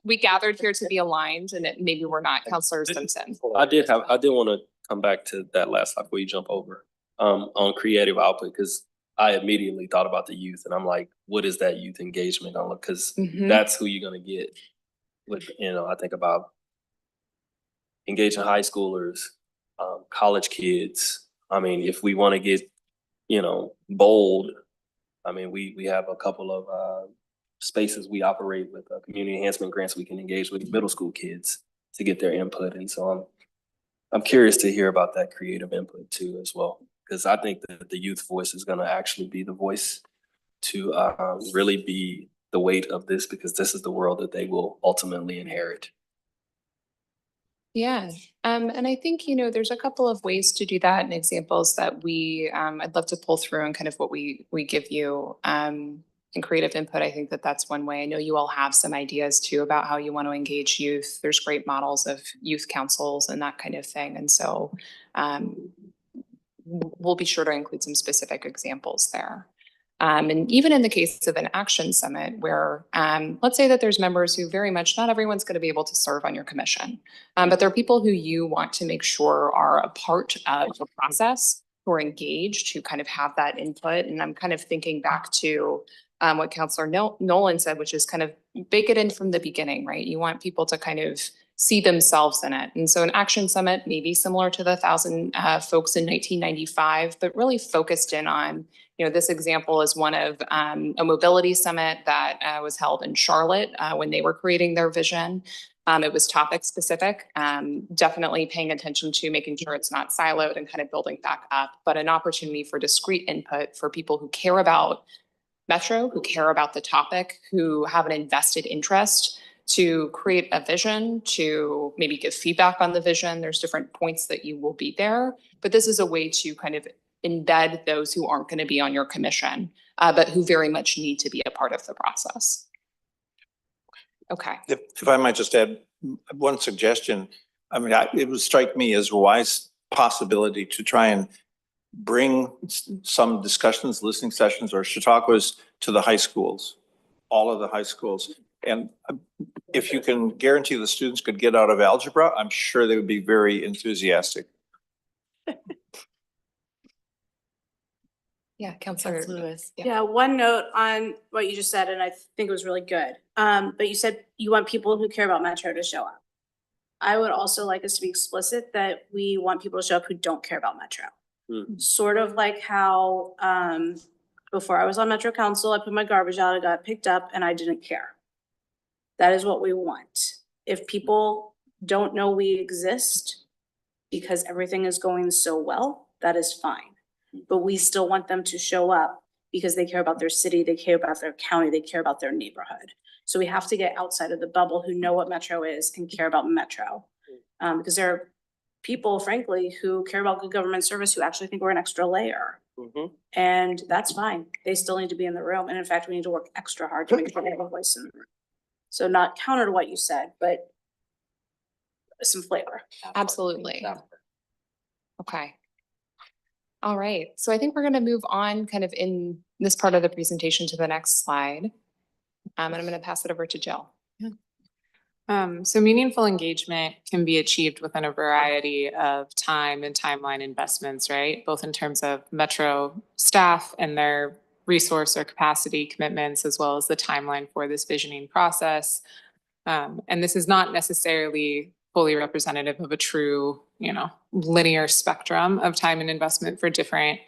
we gathered here to be aligned, and maybe we're not. Councilor Simpson. I did want to come back to that last slide before you jump over on creative output, because I immediately thought about the youth, and I'm like, what is that youth engagement gonna look? Because that's who you're gonna get. With, you know, I think about engaging high schoolers, college kids. I mean, if we want to get, you know, bold, I mean, we have a couple of spaces we operate with community enhancement grants. We can engage with middle school kids to get their input, and so I'm curious to hear about that creative input too as well, because I think that the youth voice is going to actually be the voice to really be the weight of this, because this is the world that they will ultimately inherit. Yeah, and I think, you know, there's a couple of ways to do that and examples that I'd love to pull through and kind of what we give you in creative input. I think that that's one way. I know you all have some ideas too about how you want to engage youth. There's great models of youth councils and that kind of thing. And so we'll be sure to include some specific examples there. And even in the case of an action summit where, let's say that there's members who very much, not everyone's going to be able to serve on your commission, but there are people who you want to make sure are a part of the process, who are engaged, who kind of have that input. And I'm kind of thinking back to what Councilor Nolan said, which is kind of bake it in from the beginning, right? You want people to kind of see themselves in it. And so an action summit may be similar to the 1,000 folks in 1995, but really focused in on, you know, this example is one of a mobility summit that was held in Charlotte when they were creating their vision. It was topic specific, definitely paying attention to making sure it's not siloed and kind of building back up, but an opportunity for discrete input for people who care about Metro, who care about the topic, who have an invested interest to create a vision, to maybe give feedback on the vision. There's different points that you will be there, but this is a way to kind of embed those who aren't going to be on your commission, but who very much need to be a part of the process. Okay. If I might just add one suggestion, I mean, it would strike me as a wise possibility to try and bring some discussions, listening sessions, or Chautauquas to the high schools. all of the high schools. And if you can guarantee the students could get out of algebra, I'm sure they would be very enthusiastic. Yeah, Counselor Lewis. Yeah, one note on what you just said, and I think it was really good. But you said you want people who care about Metro to show up. I would also like us to be explicit that we want people to show up who don't care about Metro. Sort of like how, before I was on Metro Council, I put my garbage out, it got picked up, and I didn't care. That is what we want. If people don't know we exist because everything is going so well, that is fine. But we still want them to show up because they care about their city, they care about their county, they care about their neighborhood. So we have to get outside of the bubble who know what Metro is and care about Metro. Because there are people, frankly, who care about good government service who actually think we're an extra layer. And that's fine. They still need to be in the room. And in fact, we need to work extra hard to make sure they have a voice in the room. So not counter to what you said, but some flavor. Absolutely. Okay. All right, so I think we're gonna move on kind of in this part of the presentation to the next slide. And I'm gonna pass it over to Jill. So meaningful engagement can be achieved within a variety of time and timeline investments, right? Both in terms of Metro staff and their resource or capacity commitments, as well as the timeline for this visioning process. And this is not necessarily fully representative of a true, linear spectrum of time and investment for different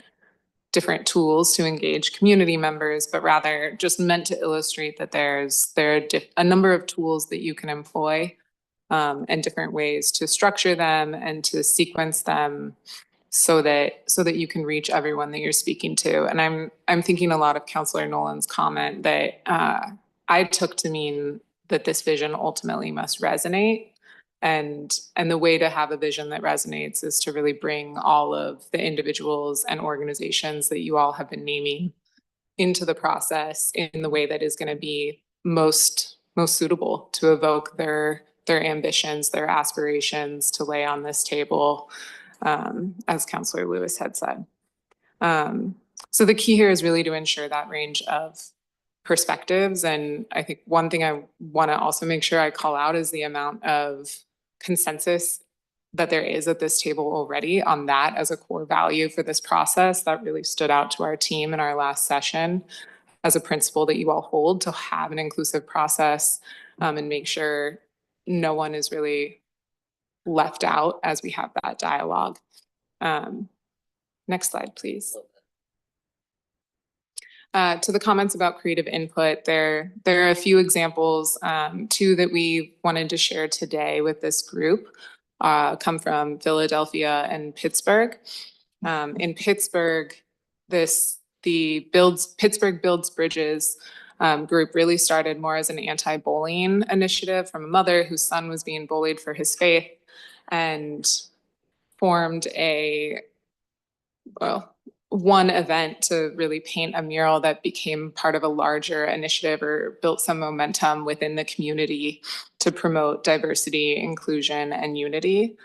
tools to engage community members, but rather just meant to illustrate that there are a number of tools that you can employ and different ways to structure them and to sequence them so that you can reach everyone that you're speaking to. And I'm thinking a lot of Councilor Nolan's comment that I took to mean that this vision ultimately must resonate. And the way to have a vision that resonates is to really bring all of the individuals and organizations that you all have been naming into the process in the way that is going to be most suitable to evoke their ambitions, their aspirations to lay on this table, as Councilor Lewis had said. So the key here is really to ensure that range of perspectives. And I think one thing I want to also make sure I call out is the amount of consensus that there is at this table already on that as a core value for this process. That really stood out to our team in our last session as a principle that you all hold, to have an inclusive process and make sure no one is really left out as we have that dialogue. Next slide, please. To the comments about creative input, there are a few examples, two that we wanted to share today with this group, come from Philadelphia and Pittsburgh. In Pittsburgh, Pittsburgh Builds Bridges group really started more as an anti-bullying initiative from a mother whose son was being bullied for his faith, and formed one event to really paint a mural that became part of a larger initiative or built some momentum within the community to promote diversity, inclusion, and unity.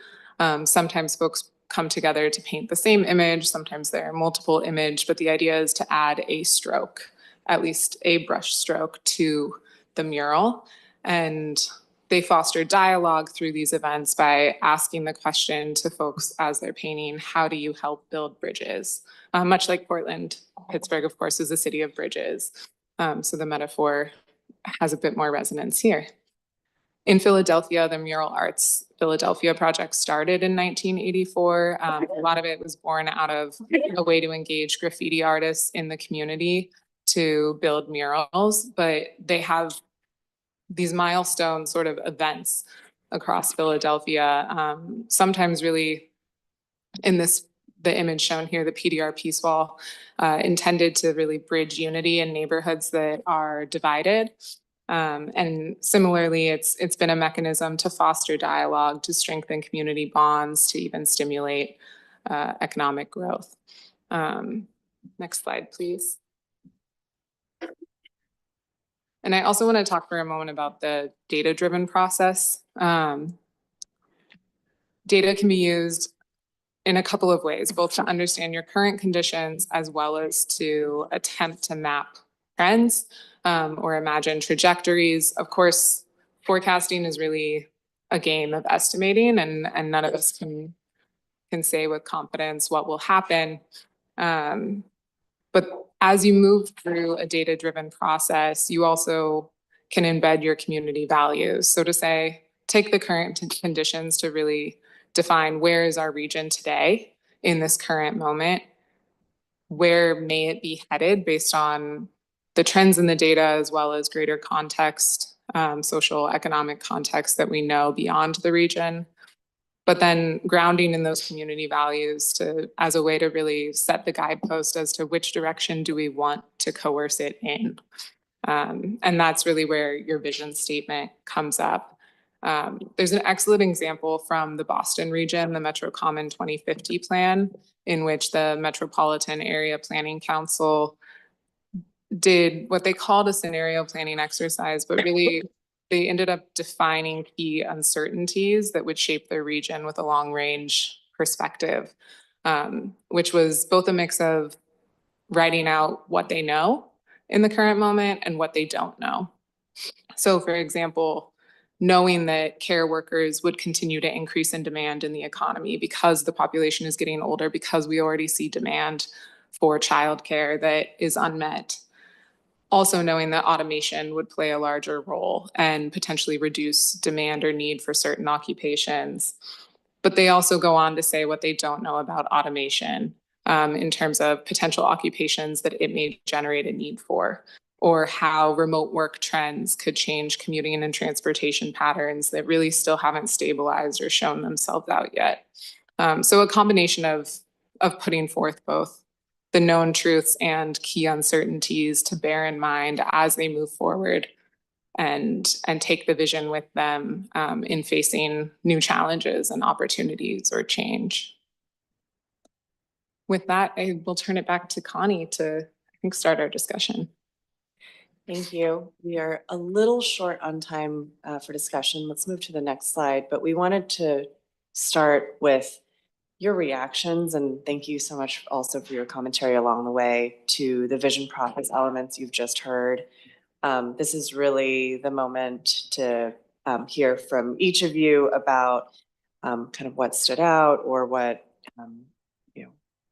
Sometimes folks come together to paint the same image, sometimes there are multiple images, but the idea is to add a stroke, at least a brush stroke, to the mural. And they foster dialogue through these events by asking the question to folks as they're painting, how do you help build bridges? Much like Portland, Pittsburgh, of course, is a city of bridges. So the metaphor has a bit more resonance here. In Philadelphia, the Mural Arts Philadelphia project started in 1984. A lot of it was born out of a way to engage graffiti artists in the community to build murals, but they have these milestone sort of events across Philadelphia, sometimes really in the image shown here, the PDR Peace Wall, intended to really bridge unity in neighborhoods that are divided. And similarly, it's been a mechanism to foster dialogue, to strengthen community bonds, to even stimulate economic growth. Next slide, please. And I also want to talk for a moment about the data-driven process. Data can be used in a couple of ways, both to understand your current conditions as well as to attempt to map trends. or imagine trajectories. Of course, forecasting is really a game of estimating, and none of us can say with confidence what will happen. But as you move through a data-driven process, you also can embed your community values. So to say, take the current conditions to really define where is our region today in this current moment? Where may it be headed based on the trends in the data as well as greater context, social, economic context that we know beyond the region? But then grounding in those community values as a way to really set the guidepost as to which direction do we want to coerce it in. And that's really where your vision statement comes up. There's an excellent example from the Boston region, the Metro Common 2050 plan, in which the Metropolitan Area Planning Council did what they called a scenario planning exercise, but really they ended up defining key uncertainties that would shape their region with a long range perspective, which was both a mix of writing out what they know in the current moment and what they don't know. So for example, knowing that care workers would continue to increase in demand in the economy because the population is getting older, because we already see demand for childcare that is unmet. Also knowing that automation would play a larger role and potentially reduce demand or need for certain occupations. But they also go on to say what they don't know about automation in terms of potential occupations that it may generate a need for, or how remote work trends could change commuting and transportation patterns that really still haven't stabilized or shown themselves out yet. So a combination of putting forth both the known truths and key uncertainties to bear in mind as they move forward and take the vision with them in facing new challenges and opportunities or change. With that, I will turn it back to Connie to, I think, start our discussion. Thank you. We are a little short on time for discussion. Let's move to the next slide, but we wanted to start with your reactions, and thank you so much also for your commentary along the way to the vision process elements you've just heard. This is really the moment to hear from each of you about kind of what stood out or what,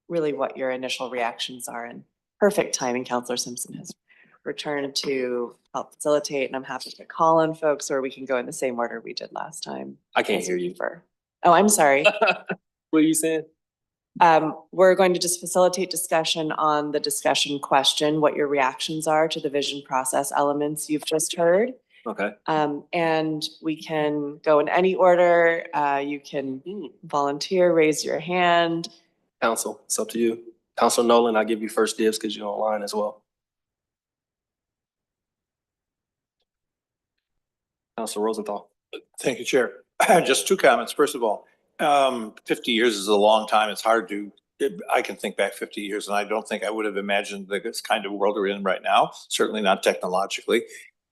really what your initial reactions are. And perfect timing, Councilor Simpson has returned to help facilitate, and I'm happy to call on folks, or we can go in the same order we did last time. I can't hear you. Oh, I'm sorry. What are you saying? We're going to just facilitate discussion on the discussion question, what your reactions are to the vision process elements you've just heard. Okay. And we can go in any order. You can volunteer, raise your hand. Council, it's up to you. Councilor Nolan, I'll give you first dibs because you're online as well. Councilor Rosenthal. Thank you, Chair. Just two comments. First of all, 50 years is a long time. It's hard to, I can think back 50 years and I don't think I would have imagined this kind of world we're in right now, certainly not technologically,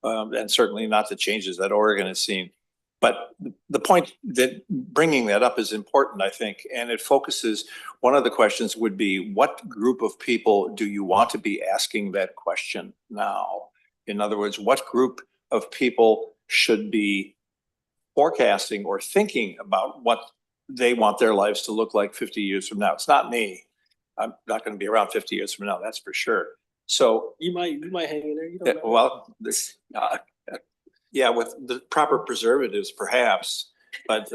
and certainly not the changes that Oregon has seen. But the point that bringing that up is important, I think, and it focuses, one of the questions would be, what group of people do you want to be asking that question now? In other words, what group of people should be forecasting or thinking about what they want their lives to look like 50 years from now? It's not me. I'm not going to be around 50 years from now, that's for sure. So you might hang in there. You don't know. well, this, yeah, with the proper preservatives, perhaps, but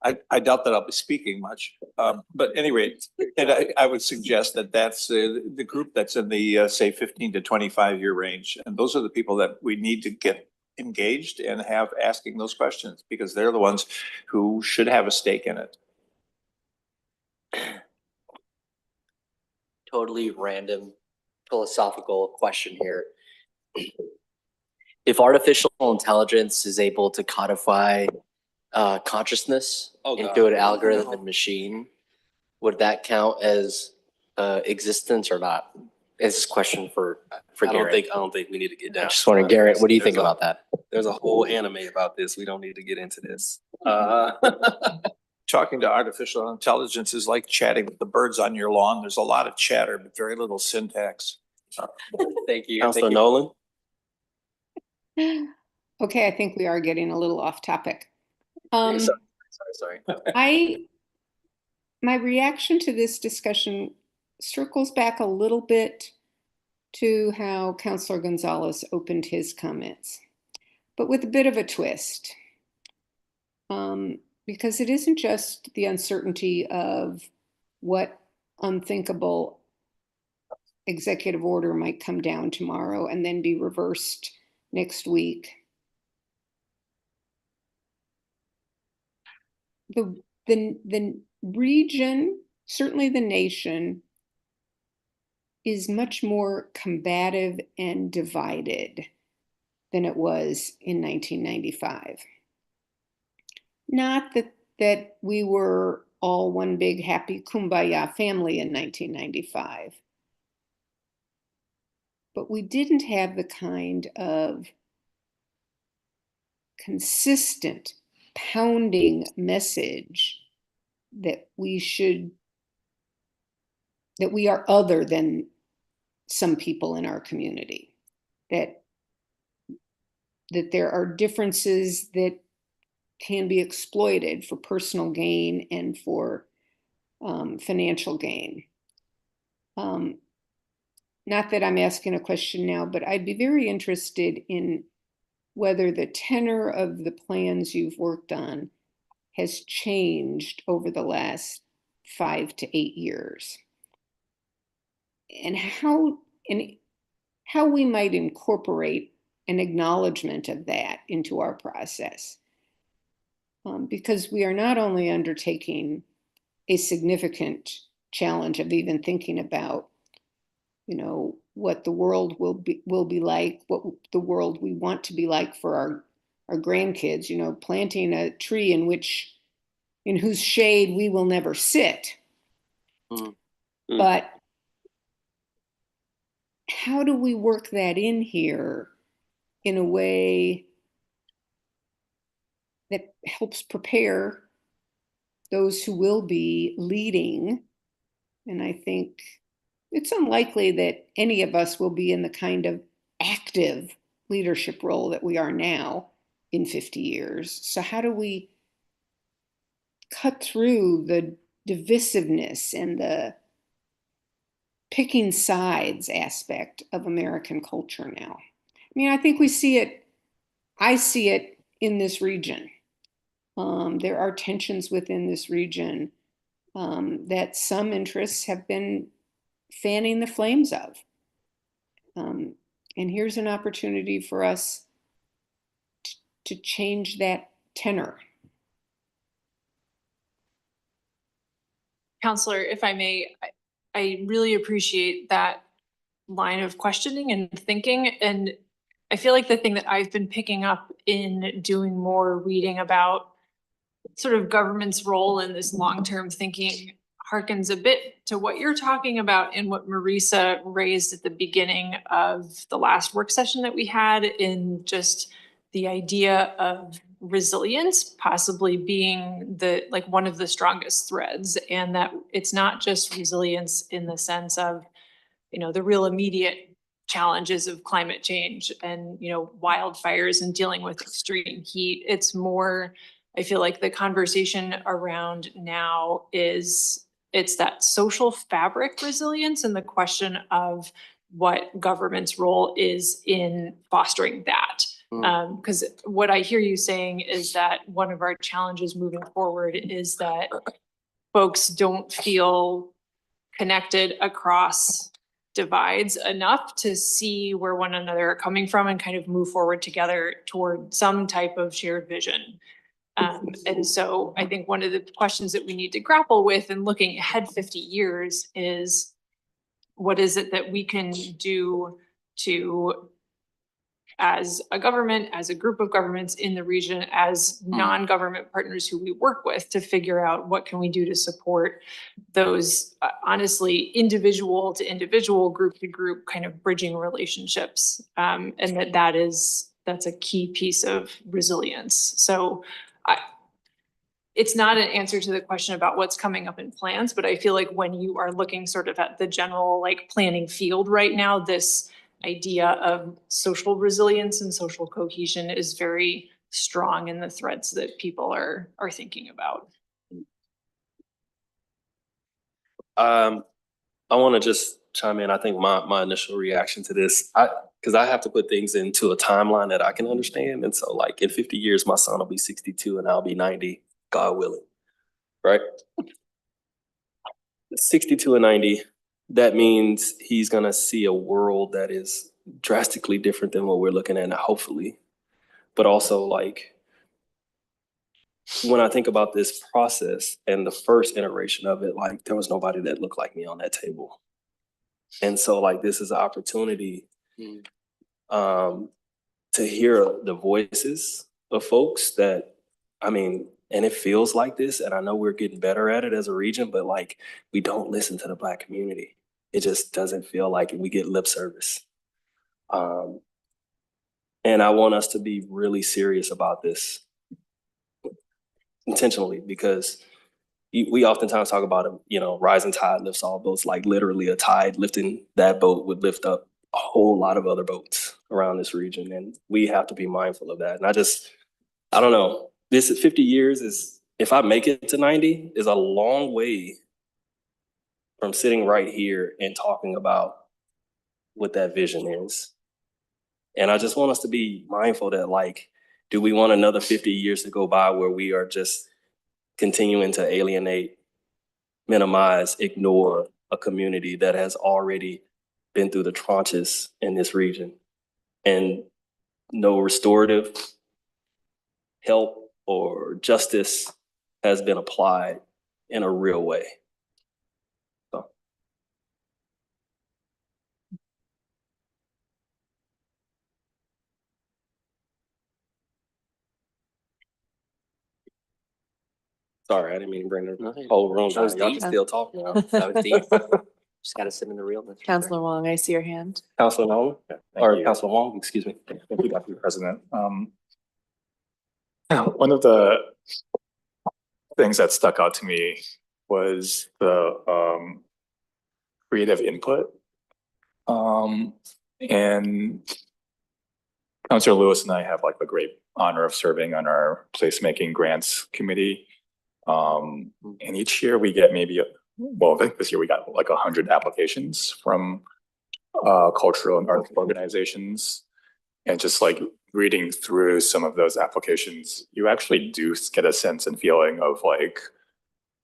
I doubt that I'll be speaking much. But anyway, and I would suggest that that's the group that's in the say 15 to 25 year range, and those are the people that we need to get engaged and have asking those questions, because they're the ones who should have a stake in it. Totally random philosophical question here. If artificial intelligence is able to codify consciousness into an algorithm and machine, would that count as existence or not? It's this question for Garrett. I don't think we need to get down. I just wondering, Garrett, what do you think about that? There's a whole anime about this. We don't need to get into this. Talking to artificial intelligence is like chatting with the birds on your lawn. There's a lot of chatter, but very little syntax. Thank you. Counselor Thank you. Nolan? Okay, I think we are getting a little off topic. Sorry. My reaction to this discussion circles back a little bit to how Councilor Gonzalez opened his comments, but with a bit of a twist. Because it isn't just the uncertainty of what unthinkable executive order might come down tomorrow and then be reversed next week. The region, certainly the nation, is much more combative and divided than it was in 1995. Not that we were all one big happy kumbaya family in 1995, but we didn't have the kind of consistent pounding message that we are other than some people in our community, that there are differences that can be exploited for personal gain and for financial gain. Not that I'm asking a question now, but I'd be very interested in whether the tenor of the plans you've worked on has changed over the last 5 to 8 years, and how we might incorporate an acknowledgement of that into our process. Because we are not only undertaking a significant challenge of even thinking about, what the world will be like, what the world we want to be like for our grandkids, planting a tree in whose shade we will never sit. But how do we work that in here in a way that helps prepare those who will be leading? And I think it's unlikely that any of us will be in the kind of active leadership role that we are now in 50 years. So how do we cut through the divisiveness and the picking sides aspect of American culture now? I mean, I think I see it in this region. There are tensions within this region that some interests have been fanning the flames of. And here's an opportunity for us to change that tenor. Counselor, if I may, I really appreciate that line of questioning and thinking. And I feel like the thing that I've been picking up in doing more reading about sort of government's role in this long-term thinking harkens a bit to what you're talking about and what Marisa raised at the beginning of the last work session that we had, in just the idea of resilience possibly being one of the strongest threads, and that it's not just resilience in the sense of, the real immediate challenges of climate change and, wildfires and dealing with extreme heat. It's more, I feel like the conversation around now it's that social fabric resilience and the question of what government's role is in fostering that. Because what I hear you saying is that one of our challenges moving forward is that folks don't feel connected across divides enough to see where one another are coming from and kind of move forward together toward some type of shared vision. And so I think one of the questions that we need to grapple with in looking ahead 50 years is, what is it that we can do to, as a government, as a group of governments in the region, as non-government partners who we work with, to figure out what can we do to support those honestly individual to individual, group to group kind of bridging relationships. And that's a key piece of resilience. So it's not an answer to the question about what's coming up in plans, but I feel like when you are looking sort of at the general like planning field right now, this idea of social resilience and social cohesion is very strong in the threads that people are thinking about. I want to just chime in. I think my initial reaction to this, because I have to put things into a timeline that I can understand. And so like in 50 years, my son will be 62 and I'll be 90, God willing, right? 62 and 90, that means he's going to see a world that is drastically different than what we're looking at now, hopefully. But also like, when I think about this process and the first iteration of it, like there was nobody that looked like me on that table. And so like, this is an opportunity to hear the voices of folks that, I mean, and it feels like this, and I know we're getting better at it as a region, but like, we don't listen to the Black community. It just doesn't feel like we get lip service. And I want us to be really serious about this intentionally, because we oftentimes talk about, you know, rising tide lifts all boats, like literally a tide lifting that boat would lift up a whole lot of other boats around this region. And we have to be mindful of that. And I don't know, this 50 years is, if I make it to 90, is a long way from sitting right here and talking about what that vision is. And I just want us to be mindful that like, do we want another 50 years to go by where we are just continuing to alienate, minimize, ignore a community that has already been through the tranches in this region, and no restorative help or justice has been applied in a real way? So. Sorry, I didn't mean to bring the whole room down. Y'all can still talk now. That was deep. Just gotta sit in the realness. Counselor Wong, I see your hand. Councilor Nolan, Thank or you. Councilor Wong, excuse me. Thank you, Dr. President. One of the things that stuck out to me was the creative input. And Councilor Lewis and I have like the great honor of serving on our placemaking grants committee. And each year we get maybe, I think this year we got like 100 applications from cultural and art organizations. And just like reading through some of those applications, you actually do get a sense and feeling of like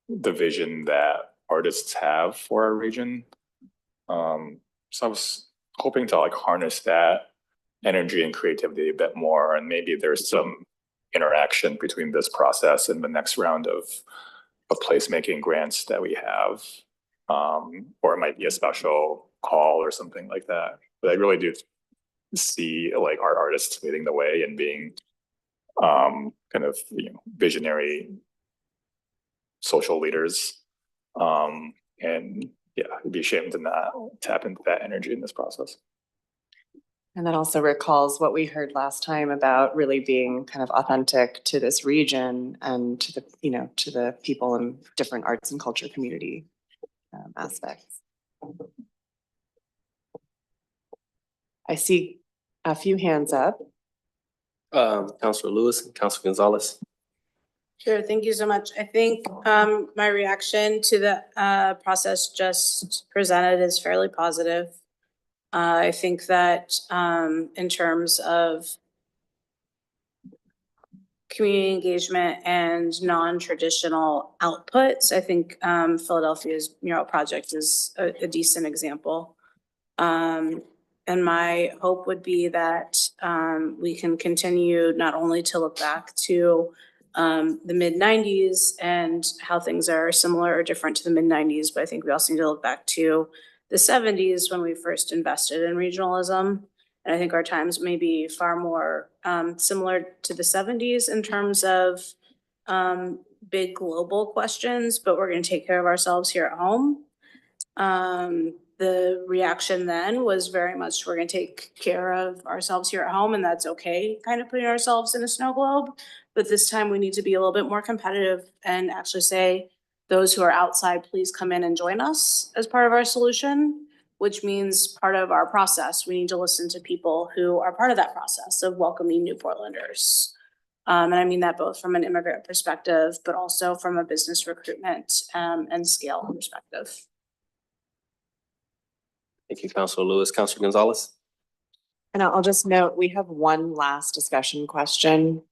the vision that artists have for our region. So I was hoping to like harness that energy and creativity a bit more, and maybe there's some interaction between this process and the next round of placemaking grants that we have, or it might be a special call or something like that. But I really do see like our artists leading the way and being kind of, you know, visionary social leaders. And yeah, it'd be a shame to not tap into that energy in this process. And that also recalls what we heard last time about really being kind of authentic to this region and to the, you know, to the people in different arts and culture community aspects. I see a few hands up. Councilor Lewis and Councilor Gonzalez. Sure, thank you so much. I think my reaction to the process just presented is fairly positive. I think that in terms of community engagement and non-traditional outputs, I think Philadelphia's mural project is a decent example. And my hope would be that we can continue not only to look back to the mid-90s and how things are similar or different to the mid-90s, but I think we also need to look back to the 70s when we first invested in regionalism. And I think our times may be far more similar to the 70s in terms of big global questions, but we're going to take care of ourselves here at home. The reaction then was very much, we're going to take care of ourselves here at home, and that's okay, kind of putting ourselves in a snow globe. But this time we need to be a little bit more competitive and actually say, those who are outside, please come in and join us as part of our solution, which means part of our process. We need to listen to people who are part of that process of welcoming new Portlanders. And I mean that both from an immigrant perspective, but also from a business recruitment and scale perspective. Thank you, Councilor Lewis. Councilor Gonzalez? And I'll just note, we have one last discussion question.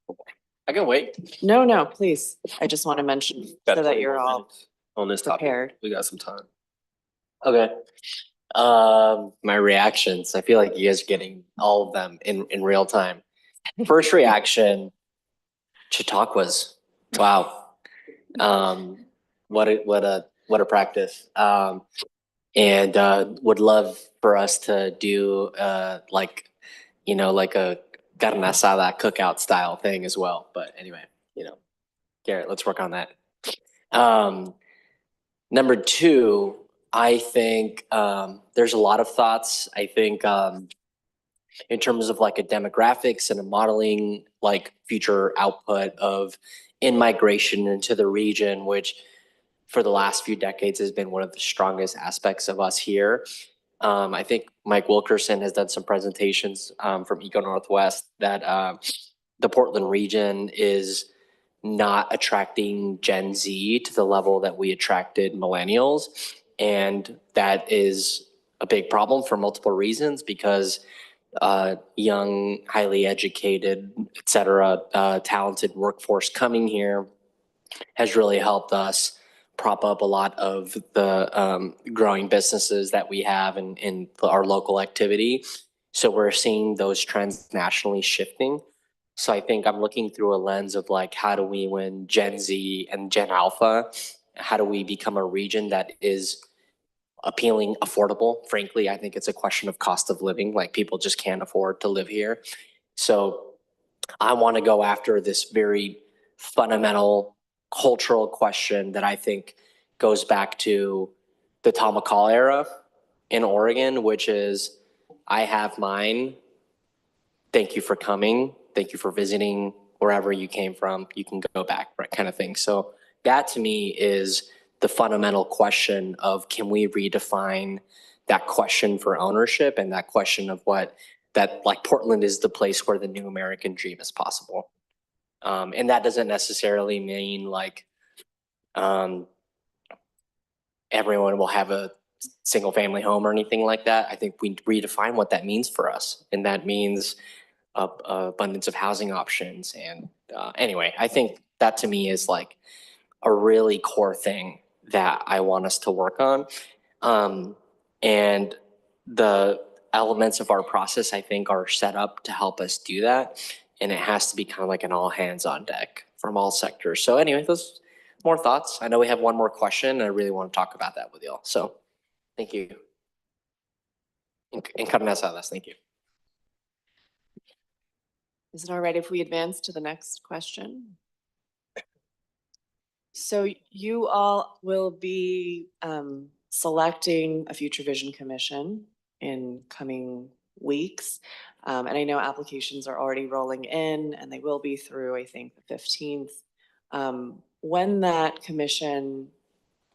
I can wait. No, please. I just want to mention Got so that 20 you're more all minutes on this topic. prepared. We got some time. Okay. My reactions, I feel like you guys are getting all of them in real time. First reaction, Chautauquas. Wow. What a practice. And would love for us to do like a carne asada cookout style thing as well. But anyway, Garrett, let's work on that. Number two, I think there's a lot of thoughts. I think in terms of like a demographics and a modeling like future output of in-migration into the region, which for the last few decades has been one of the strongest aspects of us here. I think Mike Wilkerson has done some presentations from Eco Northwest that the Portland region is not attracting Gen Z to the level that we attracted millennials. And that is a big problem for multiple reasons, because young, highly educated, et cetera, talented workforce coming here has really helped us prop up a lot of the growing businesses that we have in our local activity. So we're seeing those trends nationally shifting. So I think I'm looking through a lens of like, how do we win Gen Z and Gen Alpha? How do we become a region that is appealing, affordable? Frankly, I think it's a question of cost of living. Like, people just can't afford to live here. So I want to go after this very fundamental cultural question that I think goes back to the Tom McCall era in Oregon, which is, I have mine. Thank you for coming. Thank you for visiting wherever you came from. You can go back, right, kind of thing. So that to me is the fundamental question of, can we redefine that question for ownership and that question of that like Portland is the place where the new American dream is possible. And that doesn't necessarily mean like everyone will have a single family home or anything like that. I think we redefine what that means for us. And that means abundance of housing options. And anyway, I think that to me is like a really core thing that I want us to work on. And the elements of our process, I think, are set up to help us do that. And it has to be kind of like an all hands on deck from all sectors. So anyway, those more thoughts. I know we have one more question and I really want to talk about that with y'all. So thank you. And carne asadas, thank you. Is it all right if we advance to the next question? So you all will be selecting a Future Vision Commission in coming weeks. And I know applications are already rolling in and they will be through, I think, the 15th. When that commission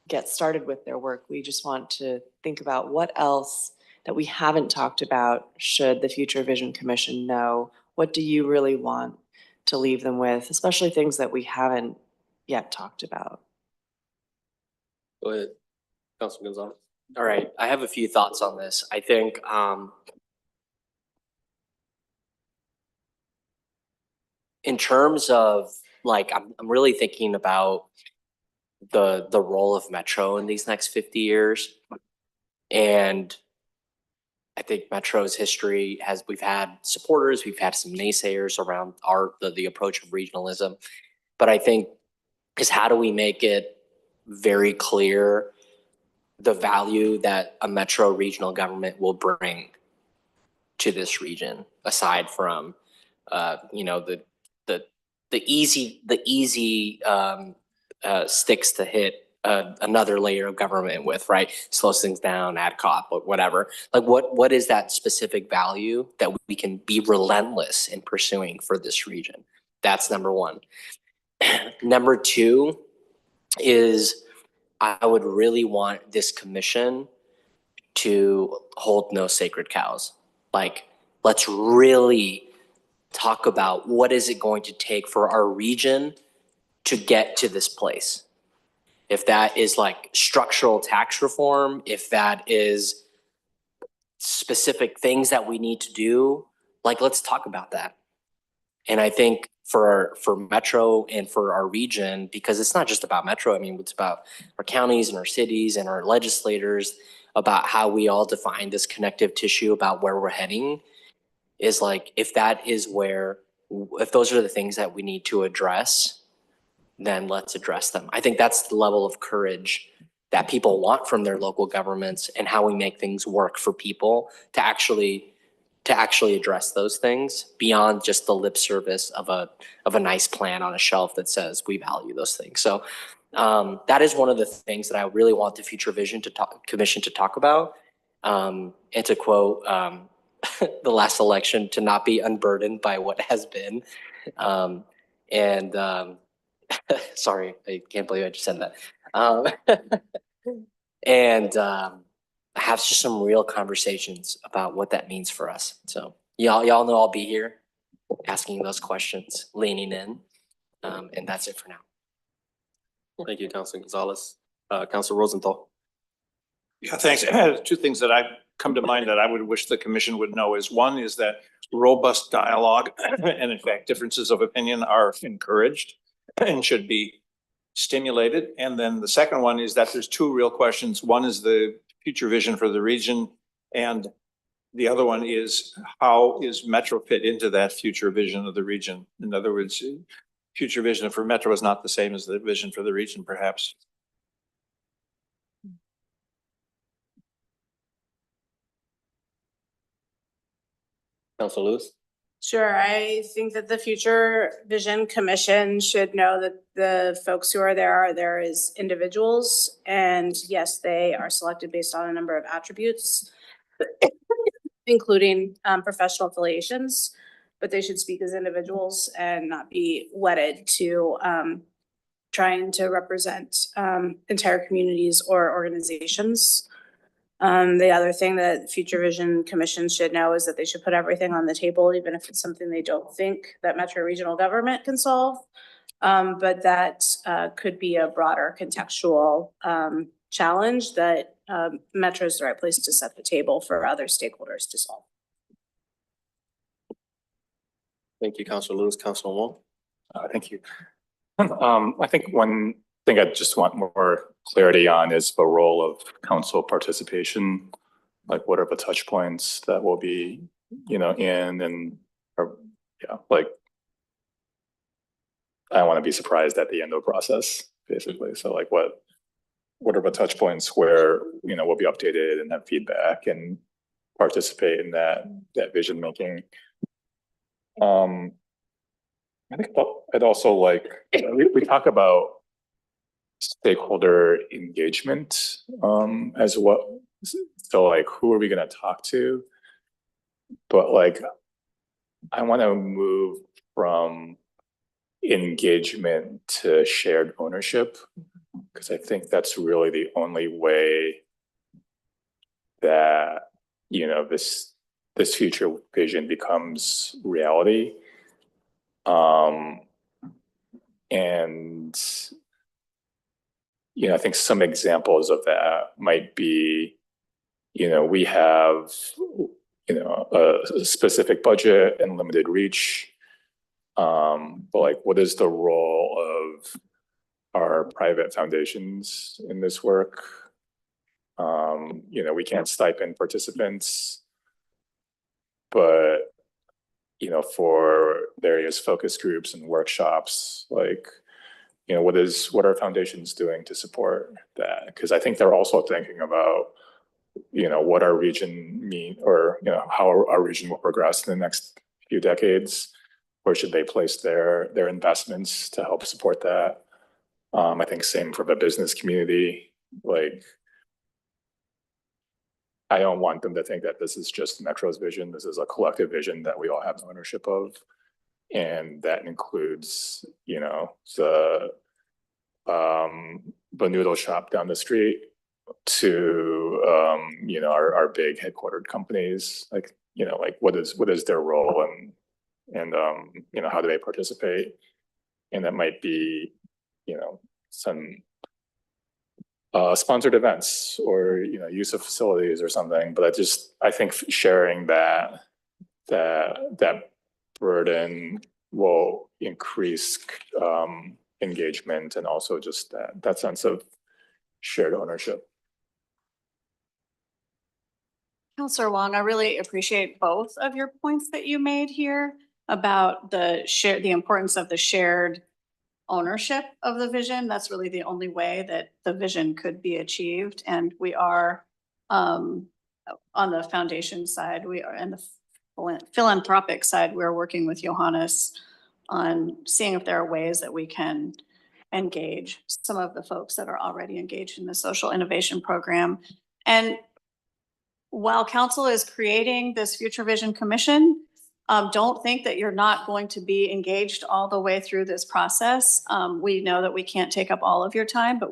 gets started with their work, we just want to think about what else that we haven't talked about should the Future Vision Commission know. What do you really want to leave them with, especially things that we haven't yet talked about? Go ahead, Councilor Gonzalez. All right, I have a few thoughts on this. I think in terms of like, I'm really thinking about the role of Metro in these next 50 years. And I think Metro's history we've had supporters, we've had some naysayers around the approach of regionalism. But I think is, how do we make it very clear the value that a Metro regional government will bring to this region, aside from the easy sticks to hit another layer of government with, right? Slows things down, AdCop, but whatever. Like, what is that specific value that we can be relentless in pursuing for this region? That's number one. Number two is I would really want this commission to hold no sacred cows. Like, let's really talk about what is it going to take for our region to get to this place. If that is like structural tax reform, if that is specific things that we need to do, like, let's talk about that. And I think for Metro and for our region, because it's not just about Metro, I mean, it's about our counties and our cities and our legislators, about how we all define this connective tissue about where we're heading, is like, if that is where, if those are the things that we need to address, then let's address them. I think that's the level of courage that people want from their local governments, and how we make things work for people to actually address those things beyond just the lip service of a nice plan on a shelf that says we value those things. So that is one of the things that I really want the Future Vision Commission to talk about. And to quote the last election, to not be unburdened by what has been. Sorry, I can't believe I just said that. Have just some real conversations about what that means for us. So y'all know I'll be here asking those questions, leaning in, and that's it for now. Thank you, Councilor Gonzalez. Councilor Rosenthal. Yeah, thanks. Two things that I've come to mind that I would wish the commission would know is, one is that robust dialogue and in fact differences of opinion are encouraged and should be stimulated. And then the second one is that there's two real questions. One is the future vision for the region, and the other one is, how is Metro fit into that future vision of the region? In other words, future vision for Metro is not the same as the vision for the region, perhaps. Councilor Lewis. Sure, I think that the Future Vision Commission should know that the folks who are there as individuals. And yes, they are selected based on a number of attributes, including professional affiliations, but they should speak as individuals and not be wedded to trying to represent entire communities or organizations. The other thing that Future Vision Commission should know is that they should put everything on the table, even if it's something they don't think that Metro regional government can solve. But that could be a broader contextual challenge that Metro is the right place to set the table for other stakeholders to solve. Thank you, Councilor Lewis. Councilor Wong. Thank you. I think one thing I just want more clarity on is the role of council participation. Like, what are the touch points that will be, in and, like, I want to be surprised at the end of the process, basically. So like, what are the touch points where, we'll be updated and have feedback and participate in that vision making. I think I'd also like, we talk about stakeholder engagement as what, so like, who are we going to talk to? But like, I want to move from engagement to shared ownership, because I think that's really the only way that, this future vision becomes reality. I think some examples of that might be, we have, a specific budget and limited reach. But like, what is the role of our private foundations in this work? We can't stipend participants, but, for various focus groups and workshops, like, what are foundations doing to support that? Because I think they're also thinking about, what our region mean, or, how our region will progress in the next few decades. Where should they place their investments to help support that? I think same for the business community. Like, I don't want them to think that this is just Metro's vision. This is a collective vision that we all have ownership of. And that includes, you know, the noodle shop down the street to, you know, our big headquartered companies, like, you know, like what is their role and, you know, how do they participate? And that might be, you know, some sponsored events or, you know, use of facilities or something, but I think sharing that burden will increase engagement and also just that sense of shared ownership. Counselor Wong, I really appreciate both of your points that you made here about the importance of the shared ownership of the vision. That's really the only way that the vision could be achieved. And we are, on the foundation side, we are, and the philanthropic side, we're working with Johannes on seeing if there are ways that we can engage some of the folks that are already engaged in the social innovation program. And while council is creating this Future Vision Commission, don't think that you're not going to be engaged all the way through this process. We know that we can't take up all of your time, but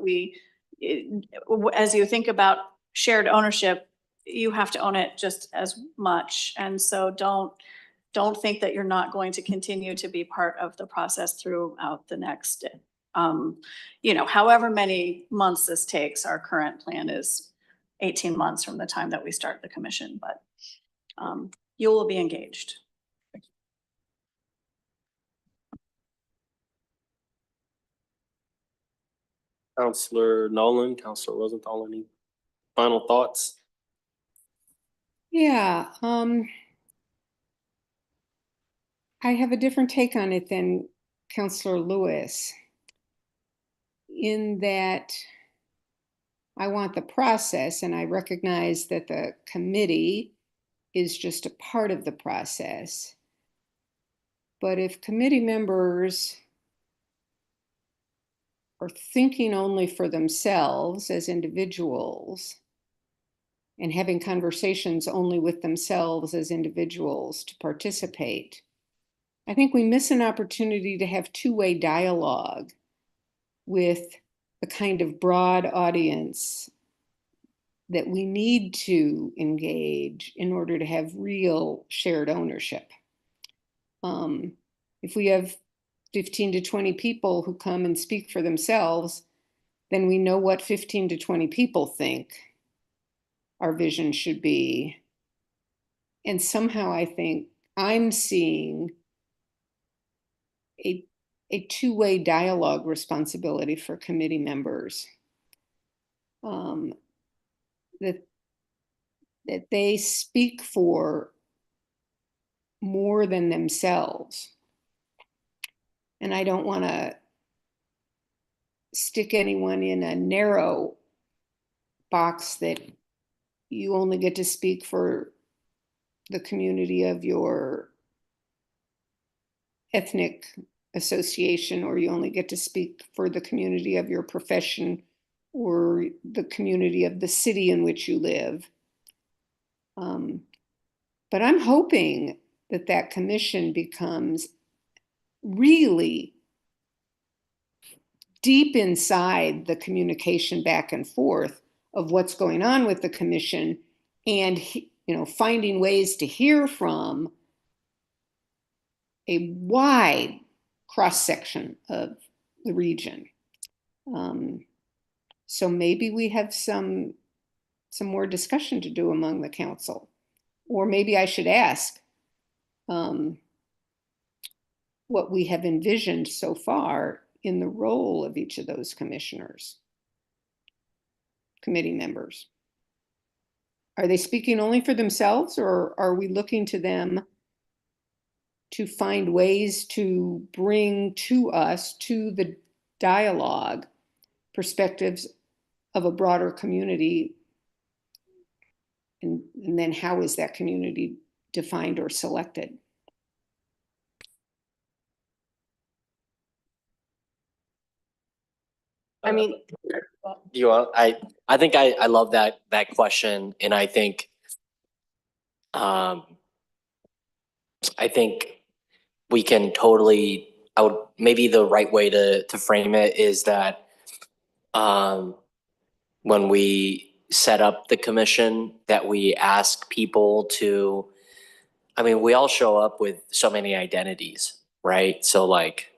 as you think about shared ownership, you have to own it just as much. And so don't think that you're not going to continue to be part of the process throughout the next, you know, however many months this takes. Our current plan is 18 months from the time that we start the commission, but you will be engaged. Counselor Nolan, Counselor Rosenthal, any final thoughts? Yeah, I have a different take on it than Counselor Lewis, in that I want the process, and I recognize that the committee is just a part of the process. But if committee members are thinking only for themselves as individuals and having conversations only with themselves as individuals to participate, I think we miss an opportunity to have two-way dialogue with the kind of broad audience that we need to engage in order to have real shared ownership. If we have 15 to 20 people who come and speak for themselves, then we know what 15 to 20 people think our vision should be. And somehow I think I'm seeing a two-way dialogue responsibility for committee members. That they speak for more than themselves. And I don't want to stick anyone in a narrow box that you only get to speak for the community of your ethnic association, or you only get to speak for the community of your profession or the community of the city in which you live. But I'm hoping that that commission becomes really deep inside the communication back and forth of what's going on with the commission, and, you know, finding ways to hear from a wide cross-section of the region. So maybe we have some more discussion to do among the council, or maybe I should ask what we have envisioned so far in the role of each of those commissioners, committee members. Are they speaking only for themselves, or are we looking to them to find ways to bring to us, to the dialogue, perspectives of a broader community? And then how is that community defined or selected? I mean, I think I love that question, and I think we can totally, maybe the right way to frame it is that when we set up the commission, that we ask people to, I mean, we all show up with so many identities, right? So like,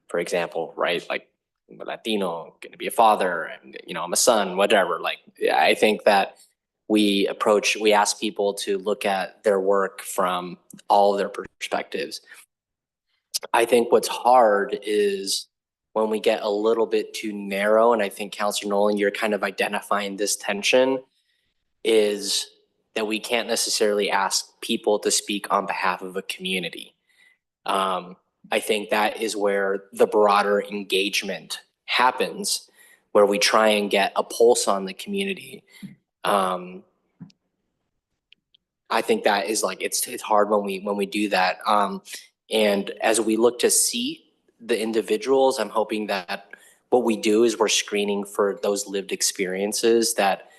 for example, right, like I'm a Latino, going to be a father, and I'm a son, whatever. Like, I think that we ask people to look at their work from all of their perspectives. I think what's hard is when we get a little bit too narrow, and I think Councilor Nolan, you're kind of identifying this tension, is that we can't necessarily ask people to speak on behalf of a community. I think that is where the broader engagement happens, where we try and get a pulse on the community. I think that is like, it's hard when we do that. And as we look to seat the individuals, I'm hoping that what we do is we're screening for those lived experiences that,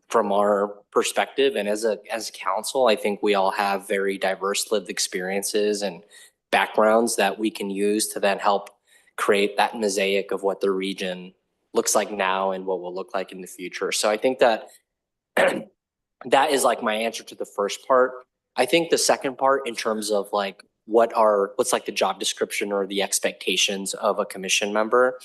from our perspective and as a council, I think we all have very diverse lived experiences and backgrounds that we can use to then help create that mosaic of what the region looks like now and what will look like in the future. So I think that that is like my answer to the first part. I think the second part, in terms of like what's like the job description or the expectations of a commission member,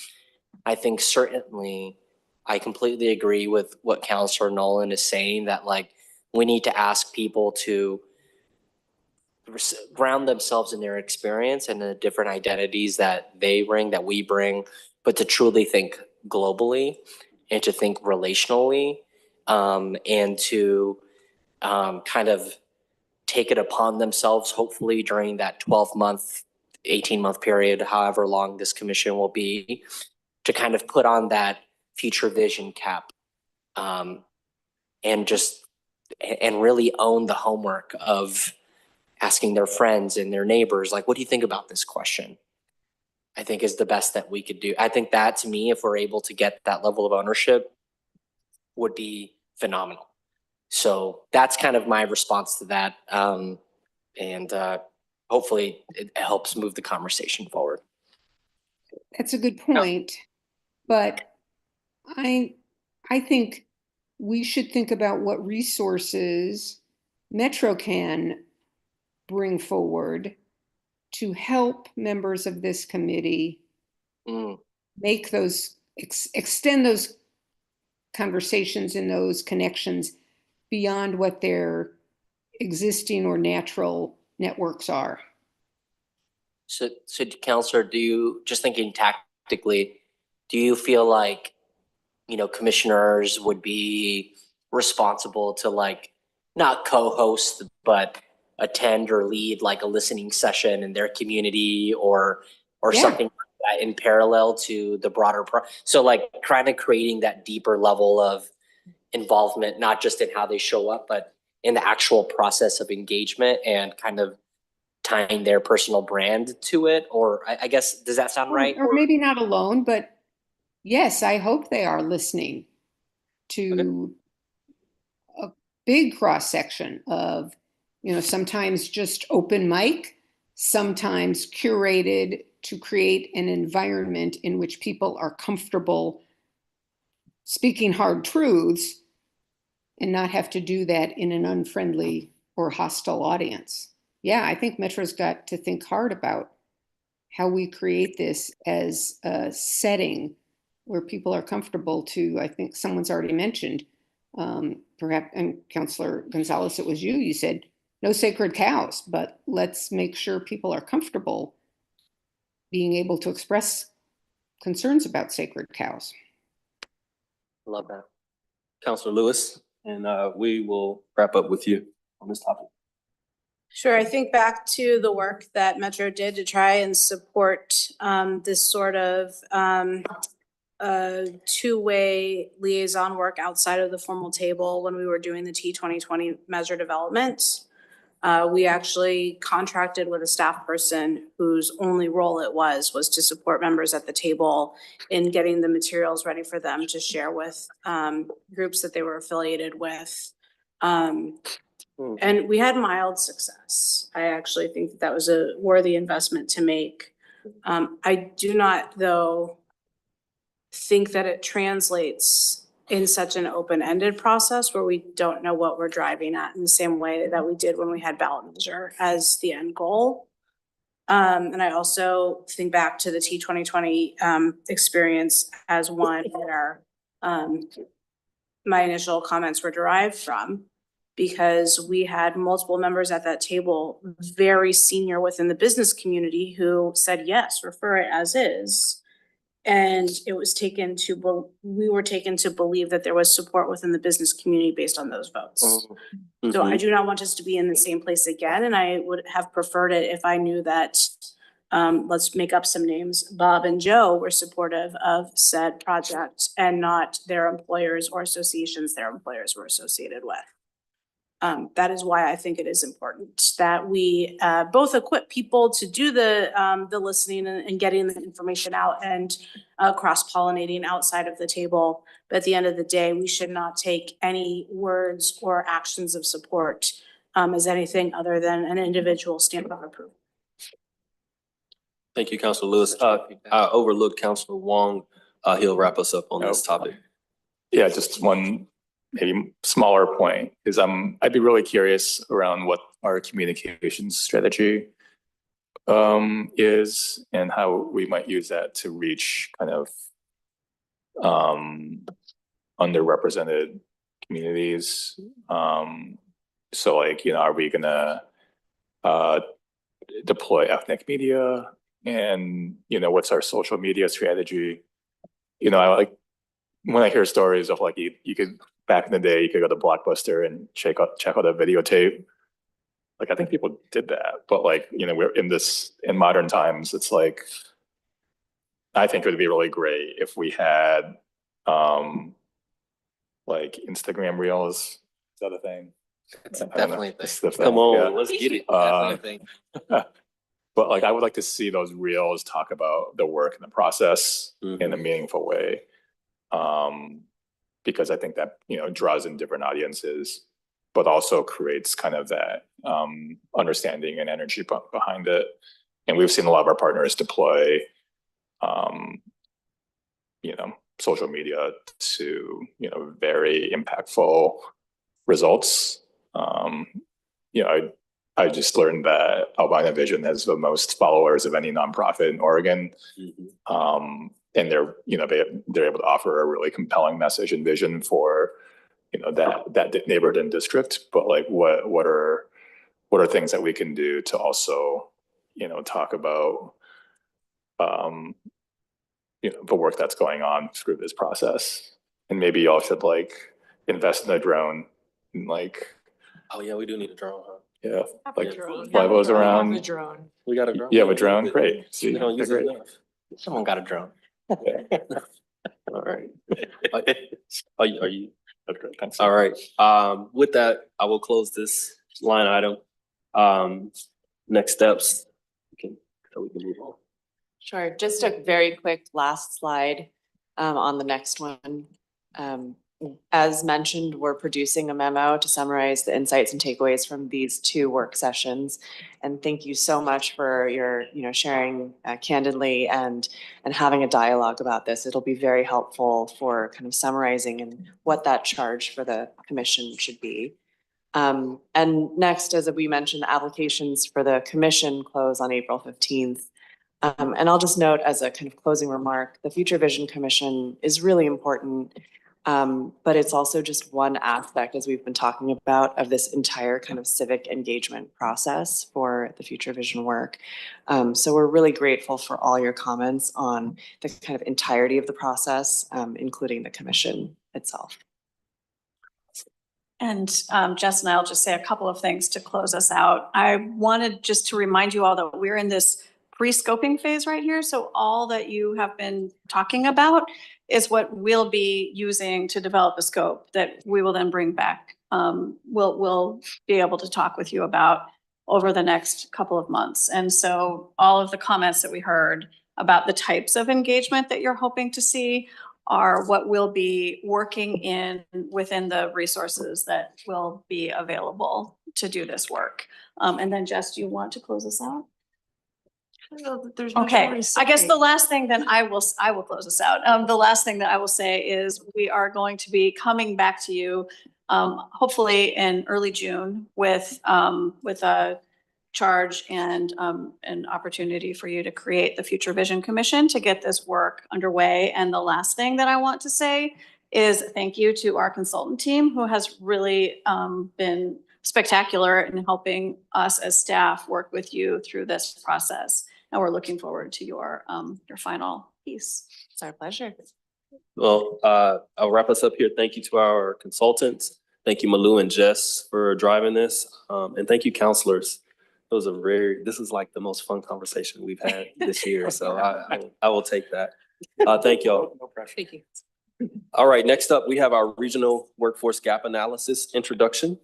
I think certainly I completely agree with what Councilor Nolan is saying, that like we need to ask people to ground themselves in their experience and the different identities that they bring, that we bring, but to truly think globally and to think relationally, and to kind of take it upon themselves, hopefully during that 12-month, 18-month period, however long this commission will be, to kind of put on that future vision cap, and really own the homework of asking their friends and their neighbors, like, what do you think about this question? I think is the best that we could do. I think that, to me, if we're able to get that level of ownership, would be phenomenal. So that's kind of my response to that. And hopefully it helps move the conversation forward. That's a good point, but I think we should think about what resources Metro can bring forward to help members of this committee make those, extend those conversations and those connections beyond what their existing or natural networks are. So Councilor, do you, just thinking tactically, do you feel like, commissioners would be responsible to like not co-host, but attend or lead like a listening session in their community or something like that in parallel to the broader so like kind of creating that deeper level of involvement, not just in how they show up, but in the actual process of engagement and kind of tying their personal brand to it? Or I guess, does that sound right? Or maybe not alone, but yes, I hope they are listening to a big cross section of, sometimes just open mic, sometimes curated to create an environment in which people are comfortable speaking hard truths and not have to do that in an unfriendly or hostile audience. Yeah, I think Metro's got to think hard about how we create this as a setting where people are comfortable to, I think someone's already mentioned, perhaps, and Councilor Gonzalez, it was you said, no sacred cows, but let's make sure people are comfortable being able to express concerns about sacred cows. Love that. Councilor Lewis, and we will wrap up with you on this topic. Sure. I think back to the work that Metro did to try and support this sort of two-way liaison work outside of the formal table when we were doing the T2020 measure development. We actually contracted with a staff person whose only role it was to support members at the table in getting the materials ready for them to share with groups that they were affiliated with. And we had mild success. I actually think that that was a worthy investment to make. I do not, though, think that it translates in such an open-ended process where we don't know what we're driving at in the same way that we did when we had ballot measure as the end goal. And I also think back to the T2020 experience as one where my initial comments were derived from, because we had multiple members at that table, very senior within the business community, who said, yes, refer it as is. And it was taken to, we were taken to believe that there was support within the business community based on those votes. So I do not want us to be in the same place again, and I would have preferred it if I knew that, let's make up some names, Bob and Joe were supportive of said project and not their employers or associations their employers were associated with. That is why I think it is important that we both equip people to do the listening and getting the information out and cross-pollinating outside of the table. But at the end of the day, we should not take any words or actions of support as anything other than an individual stamp of approval. Thank you, Councilor Lewis. I overlooked Councilor Wong. He'll wrap us up on this topic. Yeah, just one maybe smaller point is I'd be really curious around what our communications strategy is and how we might use that to reach kind of underrepresented communities. So like, you know, are we gonna deploy ethnic media? And, you know, what's our social media strategy? You know, I like when I hear stories of like you could, back in the day, you could go to Blockbuster and check out a videotape. Like, I think people did that, but like, you know, we're in modern times, it's like, I think it would be really great if we had like Instagram Reels. Is that a thing? It's definitely a thing. It's the thing, Come on, yeah. let's get it. Definitely a thing. But like, I would like to see those reels talk about the work and the process in a meaningful way. Because I think that, you know, draws in different audiences, but also creates kind of that understanding and energy behind it. And we've seen a lot of our partners deploy, you know, social media to, you know, very impactful results. You know, I just learned that Albina Vision has the most followers of any nonprofit in Oregon. And they're, you know, they're able to offer a really compelling message and vision for, you know, that neighborhood and district. But like, what are things that we can do to also, you know, talk about, you know, the work that's going on through this process? And maybe y'all should like invest in a drone and like. Oh yeah, we do need a drone, huh? Yeah, like drone. fly those around. The drone. We got a drone. Yeah, a drone, great. See, We don't use they're it great. enough. Someone got a drone. All right. Are you? That's great, thanks. All right. With that, I will close this line item. Next steps. So we can move on. Sure, just a very quick last slide on the next one. As mentioned, we're producing a memo to summarize the insights and takeaways from these 2 work sessions. And thank you so much for your, you know, sharing candidly and having a dialogue about this. It'll be very helpful for kind of summarizing and what that charge for the commission should be. And next, as we mentioned, the applications for the commission close on April 15th. And I'll just note as a kind of closing remark, the Future Vision Commission is really important. But it's also just one aspect, as we've been talking about, of this entire kind of civic engagement process for the Future Vision work. So we're really grateful for all your comments on the kind of entirety of the process, including the commission itself. And Jess and I'll just say a couple of things to close us out. I wanted just to remind you all that we're in this pre-scoping phase right here. So all that you have been talking about is what we'll be using to develop a scope that we will then bring back. We'll be able to talk with you about over the next couple of months. And so all of the comments that we heard about the types of engagement that you're hoping to see are what will be working within the resources that will be available to do this work. And then Jess, do you want to close us out? Okay, I guess the last thing then I will close this out. The last thing that I will say is we are going to be coming back to you hopefully in early June with a charge and an opportunity for you to create the Future Vision Commission to get this work underway. And the last thing that I want to say is thank you to our consultant team who has really been spectacular in helping us as staff work with you through this process. And we're looking forward to your final piece. It's our pleasure. Well, I'll wrap us up here. Thank you to our consultants. Thank you, Malou and Jess, for driving this. And thank you, counselors. This is like the most fun conversation we've had this year. So I will take that. Thank y'all. No pressure. Thank you. All right, next up, we have our regional workforce gap analysis introduction.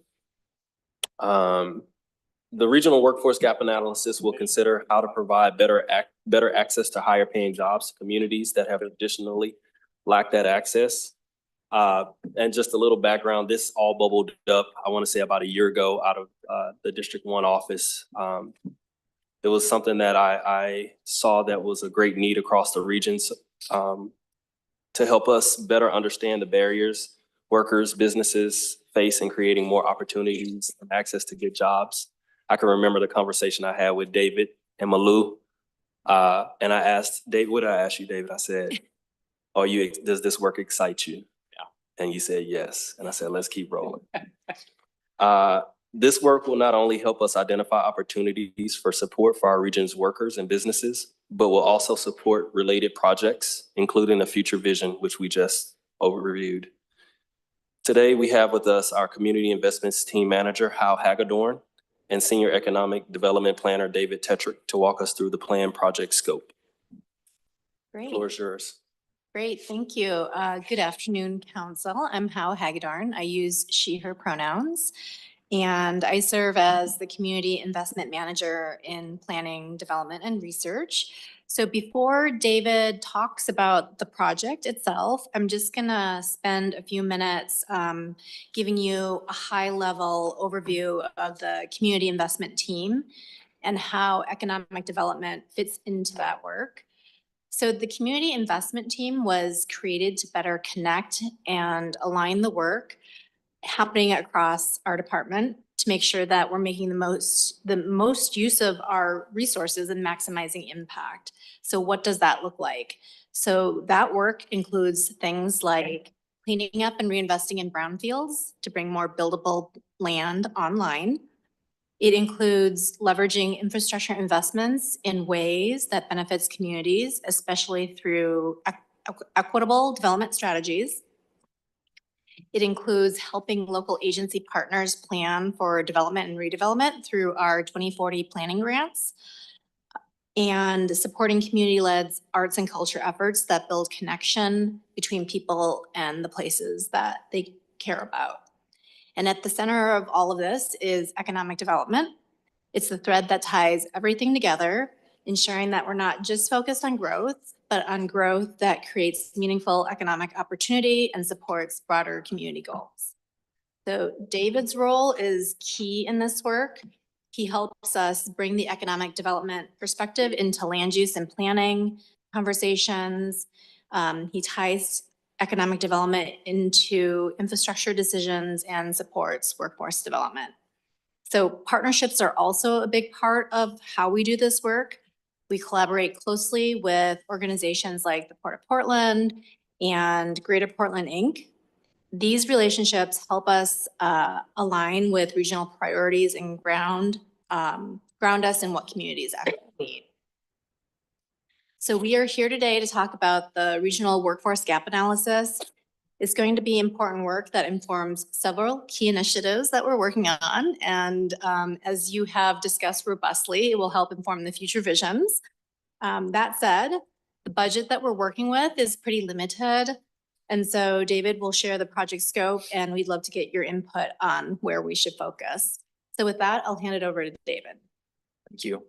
The regional workforce gap analysis will consider how to provide better access to higher paying jobs to communities that have traditionally lacked that access. And just a little background, this all bubbled up, I want to say about a year ago out of the District 1 office. It was something that I saw that was a great need across the regions to help us better understand the barriers workers, businesses face in creating more opportunities and access to good jobs. I can remember the conversation I had with David and Malou. And I asked Dave, what did I ask you, David? I said, does this work excite you? Yeah. And you said yes. And I said, let's keep rolling. This work will not only help us identify opportunities for support for our region's workers and businesses, but will also support related projects, including the Future Vision, which we just overviewed. Today, we have with us our Community Investments Team Manager, Hal Hagedorn, and Senior Economic Development Planner, David Tetrick, to walk us through the planned project scope. Great. Floor is yours. Great, thank you. Good afternoon, Council. I'm Hal Hagedorn. I use she, her pronouns, and I serve as the Community Investment Manager in Planning, Development, and Research. So before David talks about the project itself, I'm just gonna spend a few minutes giving you a high-level overview of the community investment team and how economic development fits into that work. So the community investment team was created to better connect and align the work happening across our department to make sure that we're making the most use of our resources and maximizing impact. So what does that look like? So that work includes things like cleaning up and reinvesting in brownfields to bring more buildable land online. It includes leveraging infrastructure investments in ways that benefits communities, especially through equitable development strategies. It includes helping local agency partners plan for development and redevelopment through our 2040 planning grants, and supporting community-led arts and culture efforts that build connection between people and the places that they care about. And at the center of all of this is economic development. It's the thread that ties everything together, ensuring that we're not just focused on growth, but on growth that creates meaningful economic opportunity and supports broader community goals. So David's role is key in this work. He helps us bring the economic development perspective into land use and planning conversations. He ties economic development into infrastructure decisions and supports workforce development. So partnerships are also a big part of how we do this work. We collaborate closely with organizations like the Port of Portland and Greater Portland, Inc. These relationships help us align with regional priorities and ground us in what communities actually need. So we are here today to talk about the regional workforce gap analysis. It's going to be important work that informs several key initiatives that we're working on. And as you have discussed robustly, it will help inform the future visions. That said, the budget that we're working with is pretty limited. And so David will share the project scope, and we'd love to get your input on where we should focus. So with that, I'll hand it over to David. Thank you.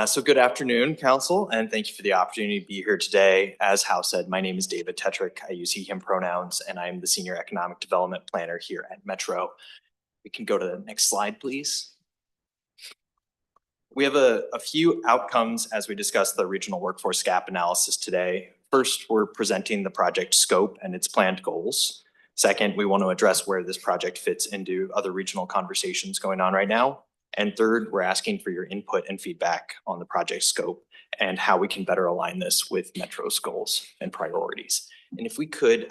So good afternoon, Council, and thank you for the opportunity to be here today. As Howe said, my name is David Tetrick. I use he, him pronouns, and I'm the Senior Economic Development Planner here at Metro. We can go to the next slide, please. We have a few outcomes as we discuss the regional workforce gap analysis today. First, we're presenting the project scope and its planned goals. Second, we want to address where this project fits into other regional conversations going on right now. And third, we're asking for your input and feedback on the project scope and how we can better align this with Metro's goals and priorities. And if we could,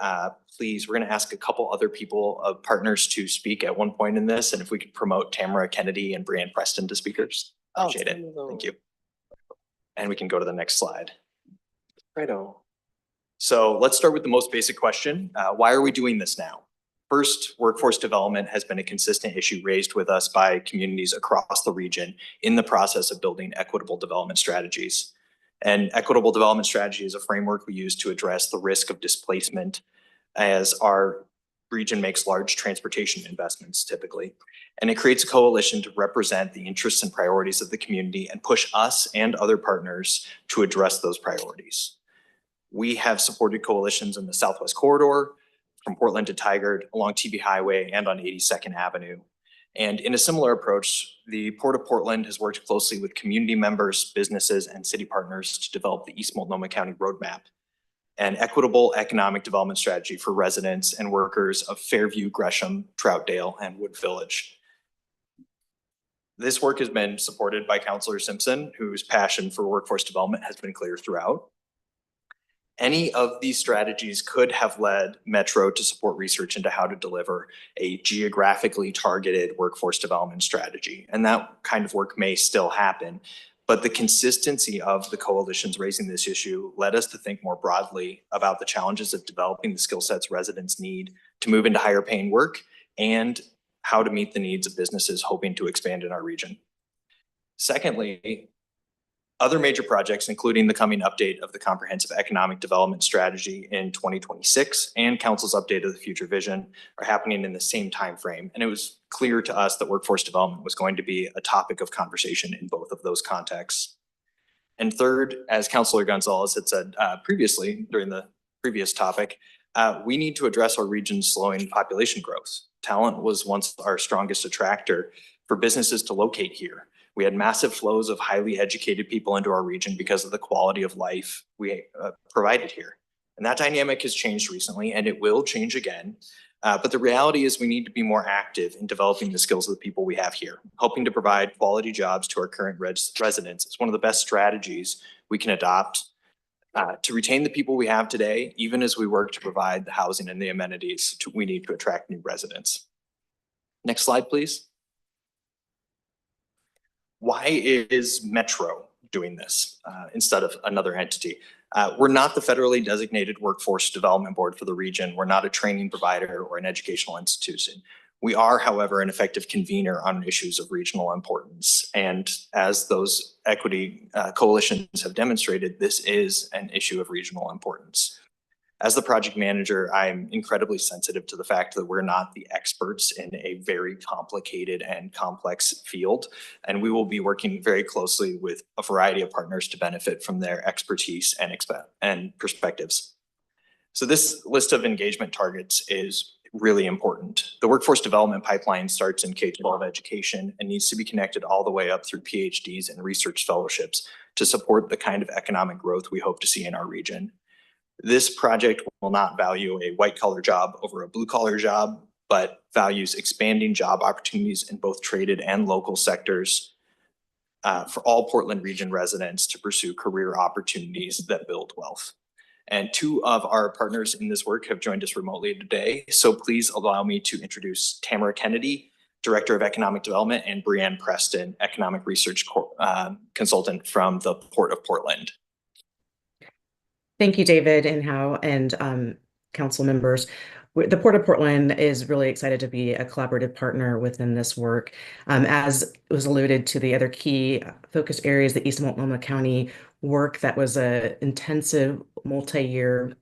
please, we're going to ask a couple other people, partners to speak at one point in this. And if we could promote Tamara Kennedy and Brianne Preston to speakers. Appreciate it. Thank you. And we can go to the next slide. Righto. So let's start with the most basic question. Why are we doing this now? First, workforce development has been a consistent issue raised with us by communities across the region in the process of building equitable development strategies. And equitable development strategy is a framework we use to address the risk of displacement as our region makes large transportation investments typically. And it creates a coalition to represent the interests and priorities of the community and push us and other partners to address those priorities. We have supported coalitions in the Southwest Corridor, from Portland to Tigard, along TB Highway and on 82nd Avenue. And in a similar approach, the Port of Portland has worked closely with community members, businesses, and city partners to develop the East Multnomah County Roadmap, an equitable economic development strategy for residents and workers of Fairview, Gresham, Troutdale, and Wood Village. This work has been supported by Councilor Simpson, whose passion for workforce development has been clear throughout. Any of these strategies could have led Metro to support research into how to deliver a geographically targeted workforce development strategy. And that kind of work may still happen, but the consistency of the coalitions raising this issue led us to think more broadly about the challenges of developing the skill sets residents need to move into higher paying work and how to meet the needs of businesses hoping to expand in our region. Secondly, other major projects, including the coming update of the Comprehensive Economic Development Strategy in 2026 and Council's update of the Future Vision, are happening in the same time frame. And it was clear to us that workforce development was going to be a topic of conversation in both of those contexts. And third, as Councilor Gonzalez had said previously during the previous topic, we need to address our region's slowing population growth. Talent was once our strongest attractor for businesses to locate here. We had massive flows of highly educated people into our region because of the quality of life we provided here. And that dynamic has changed recently and it will change again. But the reality is we need to be more active in developing the skills of the people we have here. Helping to provide quality jobs to our current residents is one of the best strategies we can adopt to retain the people we have today, even as we work to provide the housing and the amenities we need to attract new residents. Next slide, please. Why is Metro doing this instead of another entity? We're not the federally designated workforce development board for the region. We're not a training provider or an educational institution. We are, however, an effective convener on issues of regional importance. And as those equity coalitions have demonstrated, this is an issue of regional importance. As the project manager, I'm incredibly sensitive to the fact that we're not the experts in a very complicated and complex field. And we will be working very closely with a variety of partners to benefit from their expertise and perspectives. So this list of engagement targets is really important. The workforce development pipeline starts in K-12 education and needs to be connected all the way up through PhDs and research fellowships to support the kind of economic growth we hope to see in our region. This project will not value a white-collar job over a blue-collar job, but values expanding job opportunities in both traded and local sectors for all Portland region residents to pursue career opportunities that build wealth. And two of our partners in this work have joined us remotely today. So please allow me to introduce Tamara Kennedy, Director of Economic Development, and Brianne Preston, Economic Research Consultant from the Port of Portland. Thank you, David and Howe and council members. The Port of Portland is really excited to be a collaborative partner within this work. As was alluded to, the other key focus areas, the East Multnomah County work that was an intensive multi-year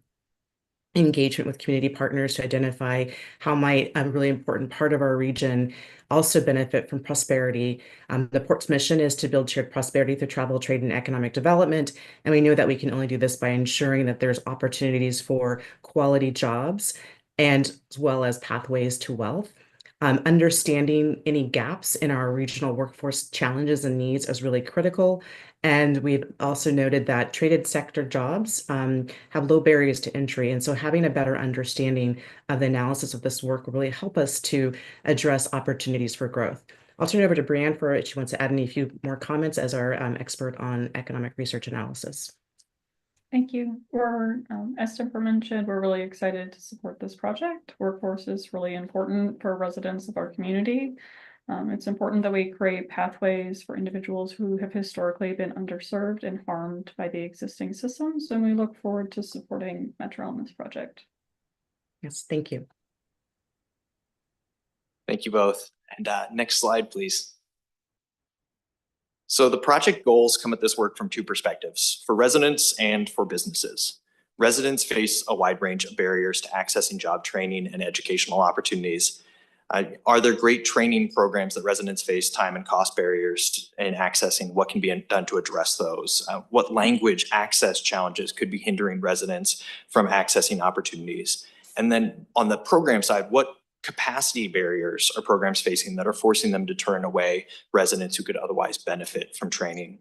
engagement with community partners to identify how might a really important part of our region also benefit from prosperity. The port's mission is to build shared prosperity through travel, trade, and economic development. And we know that we can only do this by ensuring that there's opportunities for quality jobs and as well as pathways to wealth. Understanding any gaps in our regional workforce challenges and needs is really critical. And we've also noted that traded sector jobs have low barriers to entry. And so having a better understanding of the analysis of this work will really help us to address opportunities for growth. I'll turn it over to Brianne for if she wants to add any few more comments as our expert on economic research analysis. Thank you. As Timber mentioned, we're really excited to support this project. Workforce is really important for residents of our community. It's important that we create pathways for individuals who have historically been underserved and harmed by the existing systems, and we look forward to supporting Metro on this project. Yes, thank you. Thank you both. And next slide, please. So the project goals come at this work from two perspectives, for residents and for businesses. Residents face a wide range of barriers to accessing job training and educational opportunities. Are there great training programs that residents face time and cost barriers in accessing? What can be done to address those? What language access challenges could be hindering residents from accessing opportunities? And then on the program side, what capacity barriers are programs facing that are forcing them to turn away residents who could otherwise benefit from training?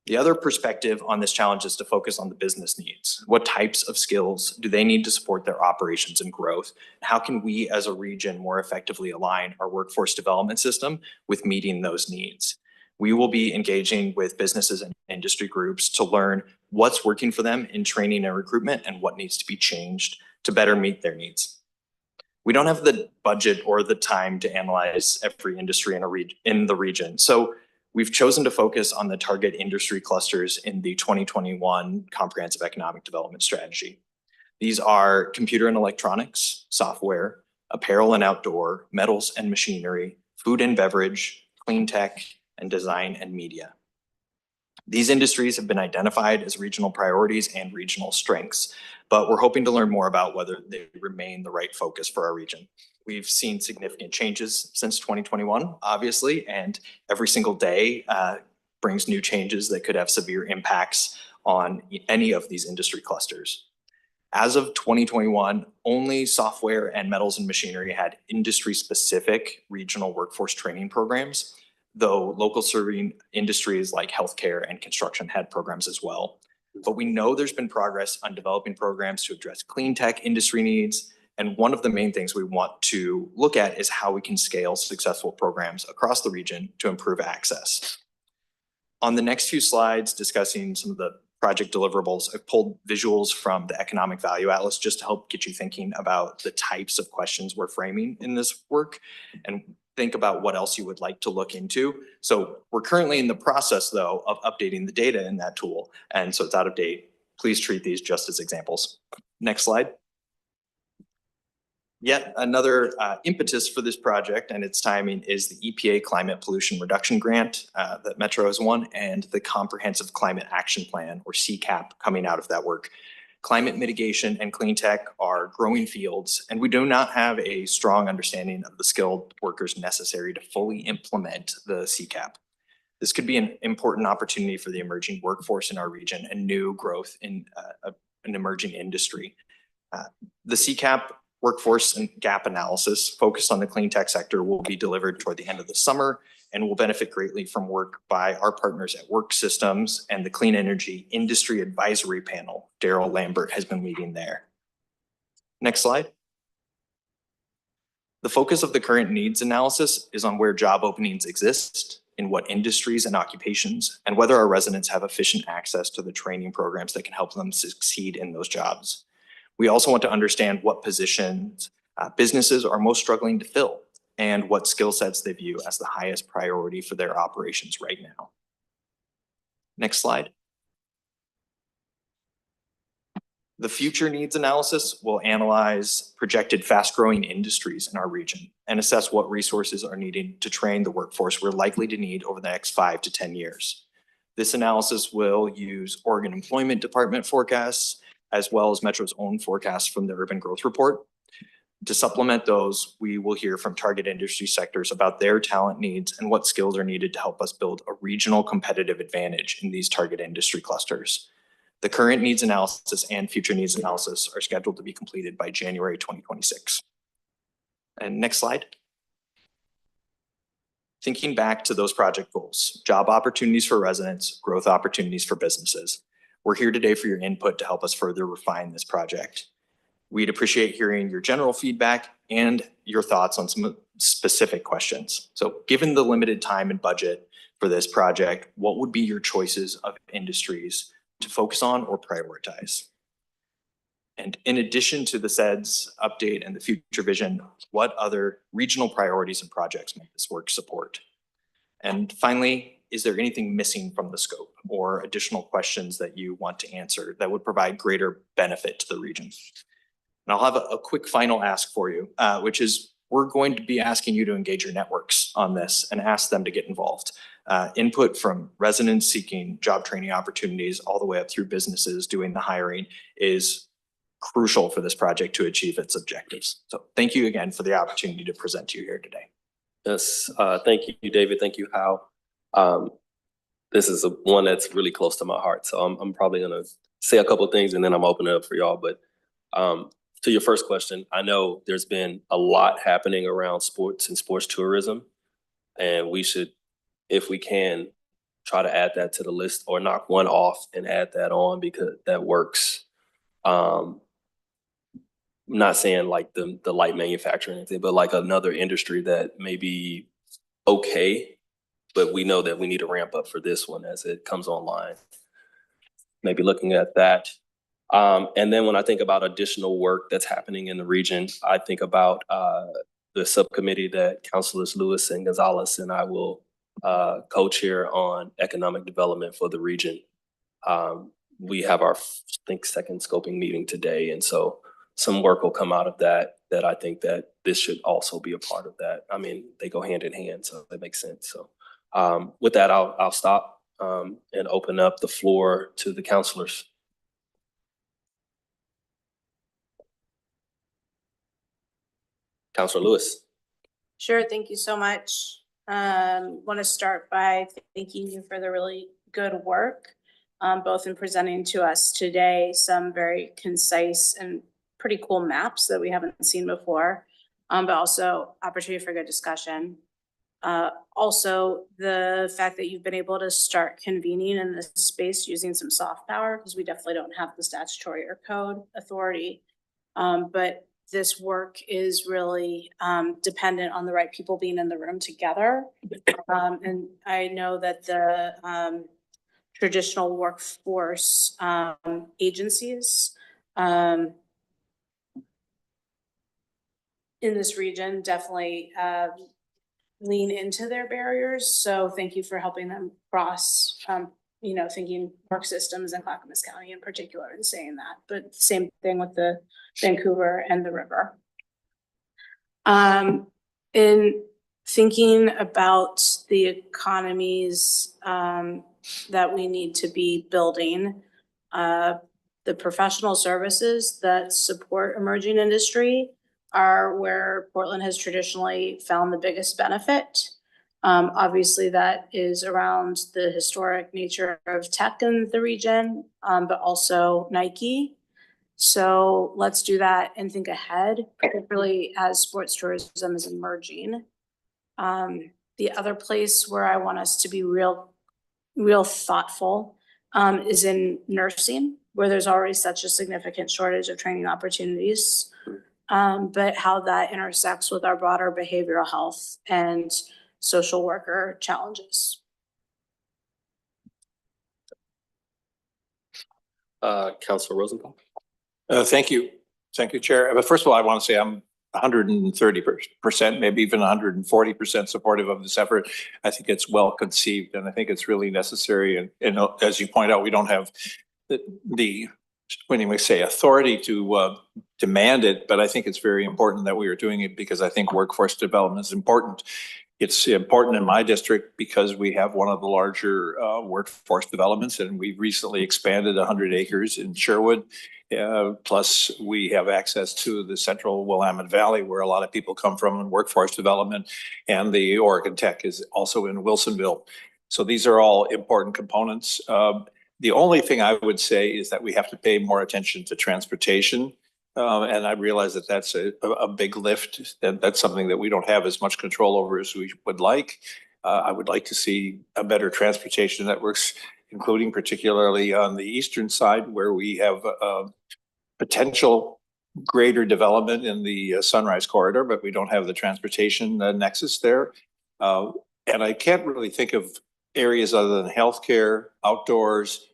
The other perspective on this challenge is to focus on the business needs. What types of skills do they need to support their operations and growth? How can we as a region more effectively align our workforce development system with meeting those needs? We will be engaging with businesses and industry groups to learn what's working for them in training and recruitment and what needs to be changed to better meet their needs. We don't have the budget or the time to analyze every industry in the region. So we've chosen to focus on the target industry clusters in the 2021 Comprehensive Economic Development Strategy. These are computer and electronics, software, apparel and outdoor, metals and machinery, food and beverage, clean tech, and design and media. These industries have been identified as regional priorities and regional strengths, but we're hoping to learn more about whether they remain the right focus for our region. We've seen significant changes since 2021, obviously, and every single day brings new changes that could have severe impacts on any of these industry clusters. As of 2021, only software and metals and machinery had industry-specific regional workforce training programs, though local serving industries like healthcare and construction had programs as well. But we know there's been progress on developing programs to address clean tech industry needs. And one of the main things we want to look at is how we can scale successful programs across the region to improve access. On the next few slides, discussing some of the project deliverables, I've pulled visuals from the Economic Value Atlas just to help get you thinking about the types of questions we're framing in this work and think about what else you would like to look into. So we're currently in the process, though, of updating the data in that tool. And so it's out of date. Please treat these just as examples. Next slide. Yet another impetus for this project and its timing is the EPA Climate Pollution Reduction Grant that Metro has won and the Comprehensive Climate Action Plan, or CCAP, coming out of that work. Climate mitigation and clean tech are growing fields, and we do not have a strong understanding of the skilled workers necessary to fully implement the CCAP. This could be an important opportunity for the emerging workforce in our region and new growth in an emerging industry. The CCAP workforce and gap analysis focused on the clean tech sector will be delivered toward the end of the summer and will benefit greatly from work by our partners at Work Systems and the Clean Energy Industry Advisory Panel. Daryl Lambert has been leading there. Next slide. The focus of the current needs analysis is on where job openings exist, in what industries and occupations, and whether our residents have efficient access to the training programs that can help them succeed in those jobs. We also want to understand what positions businesses are most struggling to fill and what skill sets they view as the highest priority for their operations right now. Next slide. The future needs analysis will analyze projected fast-growing industries in our region and assess what resources are needed to train the workforce we're likely to need over the next 5 to 10 years. This analysis will use Oregon Employment Department forecasts as well as Metro's own forecasts from the Urban Growth Report. To supplement those, we will hear from target industry sectors about their talent needs and what skills are needed to help us build a regional competitive advantage in these target industry clusters. The current needs analysis and future needs analysis are scheduled to be completed by January 2026. And next slide. Thinking back to those project goals, job opportunities for residents, growth opportunities for businesses. We're here today for your input to help us further refine this project. We'd appreciate hearing your general feedback and your thoughts on some specific questions. So given the limited time and budget for this project, what would be your choices of industries to focus on or prioritize? And in addition to the SEDS update and the future vision, what other regional priorities and projects might this work support? And finally, is there anything missing from the scope or additional questions that you want to answer that would provide greater benefit to the region? And I'll have a quick final ask for you, which is we're going to be asking you to engage your networks on this and ask them to get involved. Input from residents seeking job training opportunities all the way up through businesses doing the hiring is crucial for this project to achieve its objectives. So thank you again for the opportunity to present to you here today. Yes, thank you, David. Thank you, Hal. This is one that's really close to my heart. So I'm probably gonna say a couple of things and then I'm opening it up for y'all. But to your first question, I know there's been a lot happening around sports and sports tourism. And we should, if we can, try to add that to the list or knock one off and add that on because that works. I'm not saying like the light manufacturing or anything, but like another industry that may be okay, but we know that we need to ramp up for this one as it comes online. Maybe looking at that. And then when I think about additional work that's happening in the region, I think about the subcommittee that Councilors Lewis and Gonzalez and I will co-chair on economic development for the region. We have our, I think, second scoping meeting today. And so some work will come out of that, that I think that this should also be a part of that. I mean, they go hand in hand, so that makes sense. So with that, I'll stop and open up the floor to the councilors. Councilor Lewis. Sure, thank you so much. Want to start by thanking you for the really good work, both in presenting to us today some very concise and pretty cool maps that we haven't seen before, but also opportunity for good discussion. Also, the fact that you've been able to start convening in this space using some soft power, because we definitely don't have the statutory or code authority. But this work is really dependent on the right people being in the room together. And I know that the traditional workforce agencies in this region definitely lean into their barriers. So thank you for helping them cross, thinking work systems in Clackamas County in particular and saying that, but same thing with the Vancouver and the river. In thinking about the economies that we need to be building, the professional services that support emerging industry are where Portland has traditionally found the biggest benefit. Obviously, that is around the historic nature of tech in the region, but also Nike. So let's do that and think ahead, particularly as sports tourism is emerging. The other place where I want us to be real thoughtful is in nursing, where there's already such a significant shortage of training opportunities, but how that intersects with our broader behavioral health and social worker challenges. Councilor Rosenthal. Thank you. Thank you, Chair. But first of all, I want to say I'm 130%, maybe even 140% supportive of this effort. I think it's well conceived and I think it's really necessary. And as you point out, we don't have the when you say authority to demand it, but I think it's very important that we are doing it because I think workforce development is important. It's important in my district because we have one of the larger workforce developments, and we've recently expanded 100 acres in Sherwood. Plus, we have access to the central Willamette Valley where a lot of people come from in workforce development. And the Oregon Tech is also in Wilsonville. So these are all important components. The only thing I would say is that we have to pay more attention to transportation. And I realize that that's a big lift. That's something that we don't have as much control over as we would like. I would like to see a better transportation networks, including particularly on the eastern side where we have potential greater development in the Sunrise Corridor, but we don't have the transportation nexus there. And I can't really think of areas other than healthcare, outdoors,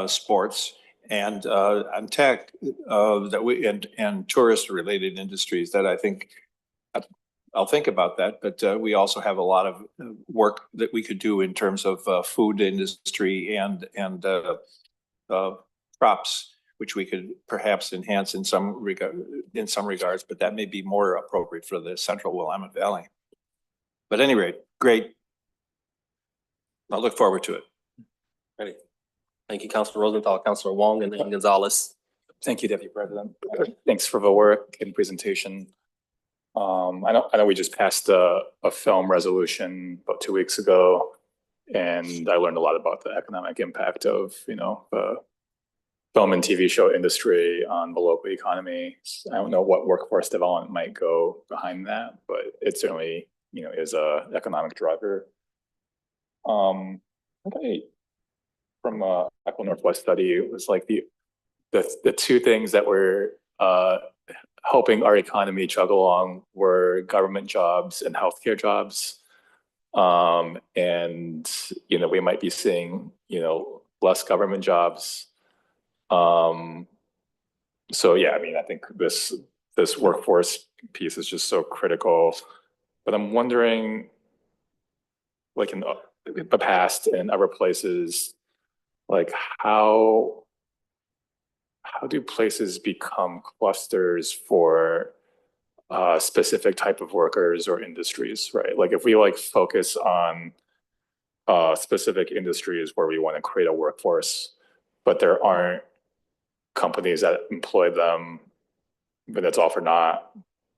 sports, and tech and tourist related industries that I think I'll think about that. But we also have a lot of work that we could do in terms of food industry and crops, which we could perhaps enhance in some regards, but that may be more appropriate for the central Willamette Valley. But at any rate, great. I'll look forward to it. Ready. Thank you, Councilor Rosenthal, Councilor Wong, and then Gonzalez. Thank you, Deputy President. Thanks for the work and presentation. I know we just passed a film resolution about 2 weeks ago, and I learned a lot about the economic impact of, the film and TV show industry on the local economy. I don't know what workforce development might go behind that, but it certainly, is a economic driver. Okay. From Echo Northwest study, it was like the two things that were helping our economy chug along were government jobs and healthcare jobs. And we might be seeing less government jobs. So yeah, I mean, I think this workforce piece is just so critical. But I'm wondering, like in the past and other places, like how do places become clusters for a specific type of workers or industries, right? Like if we focus on specific industries where we want to create a workforce, but there aren't companies that employ them, but that's all for naught.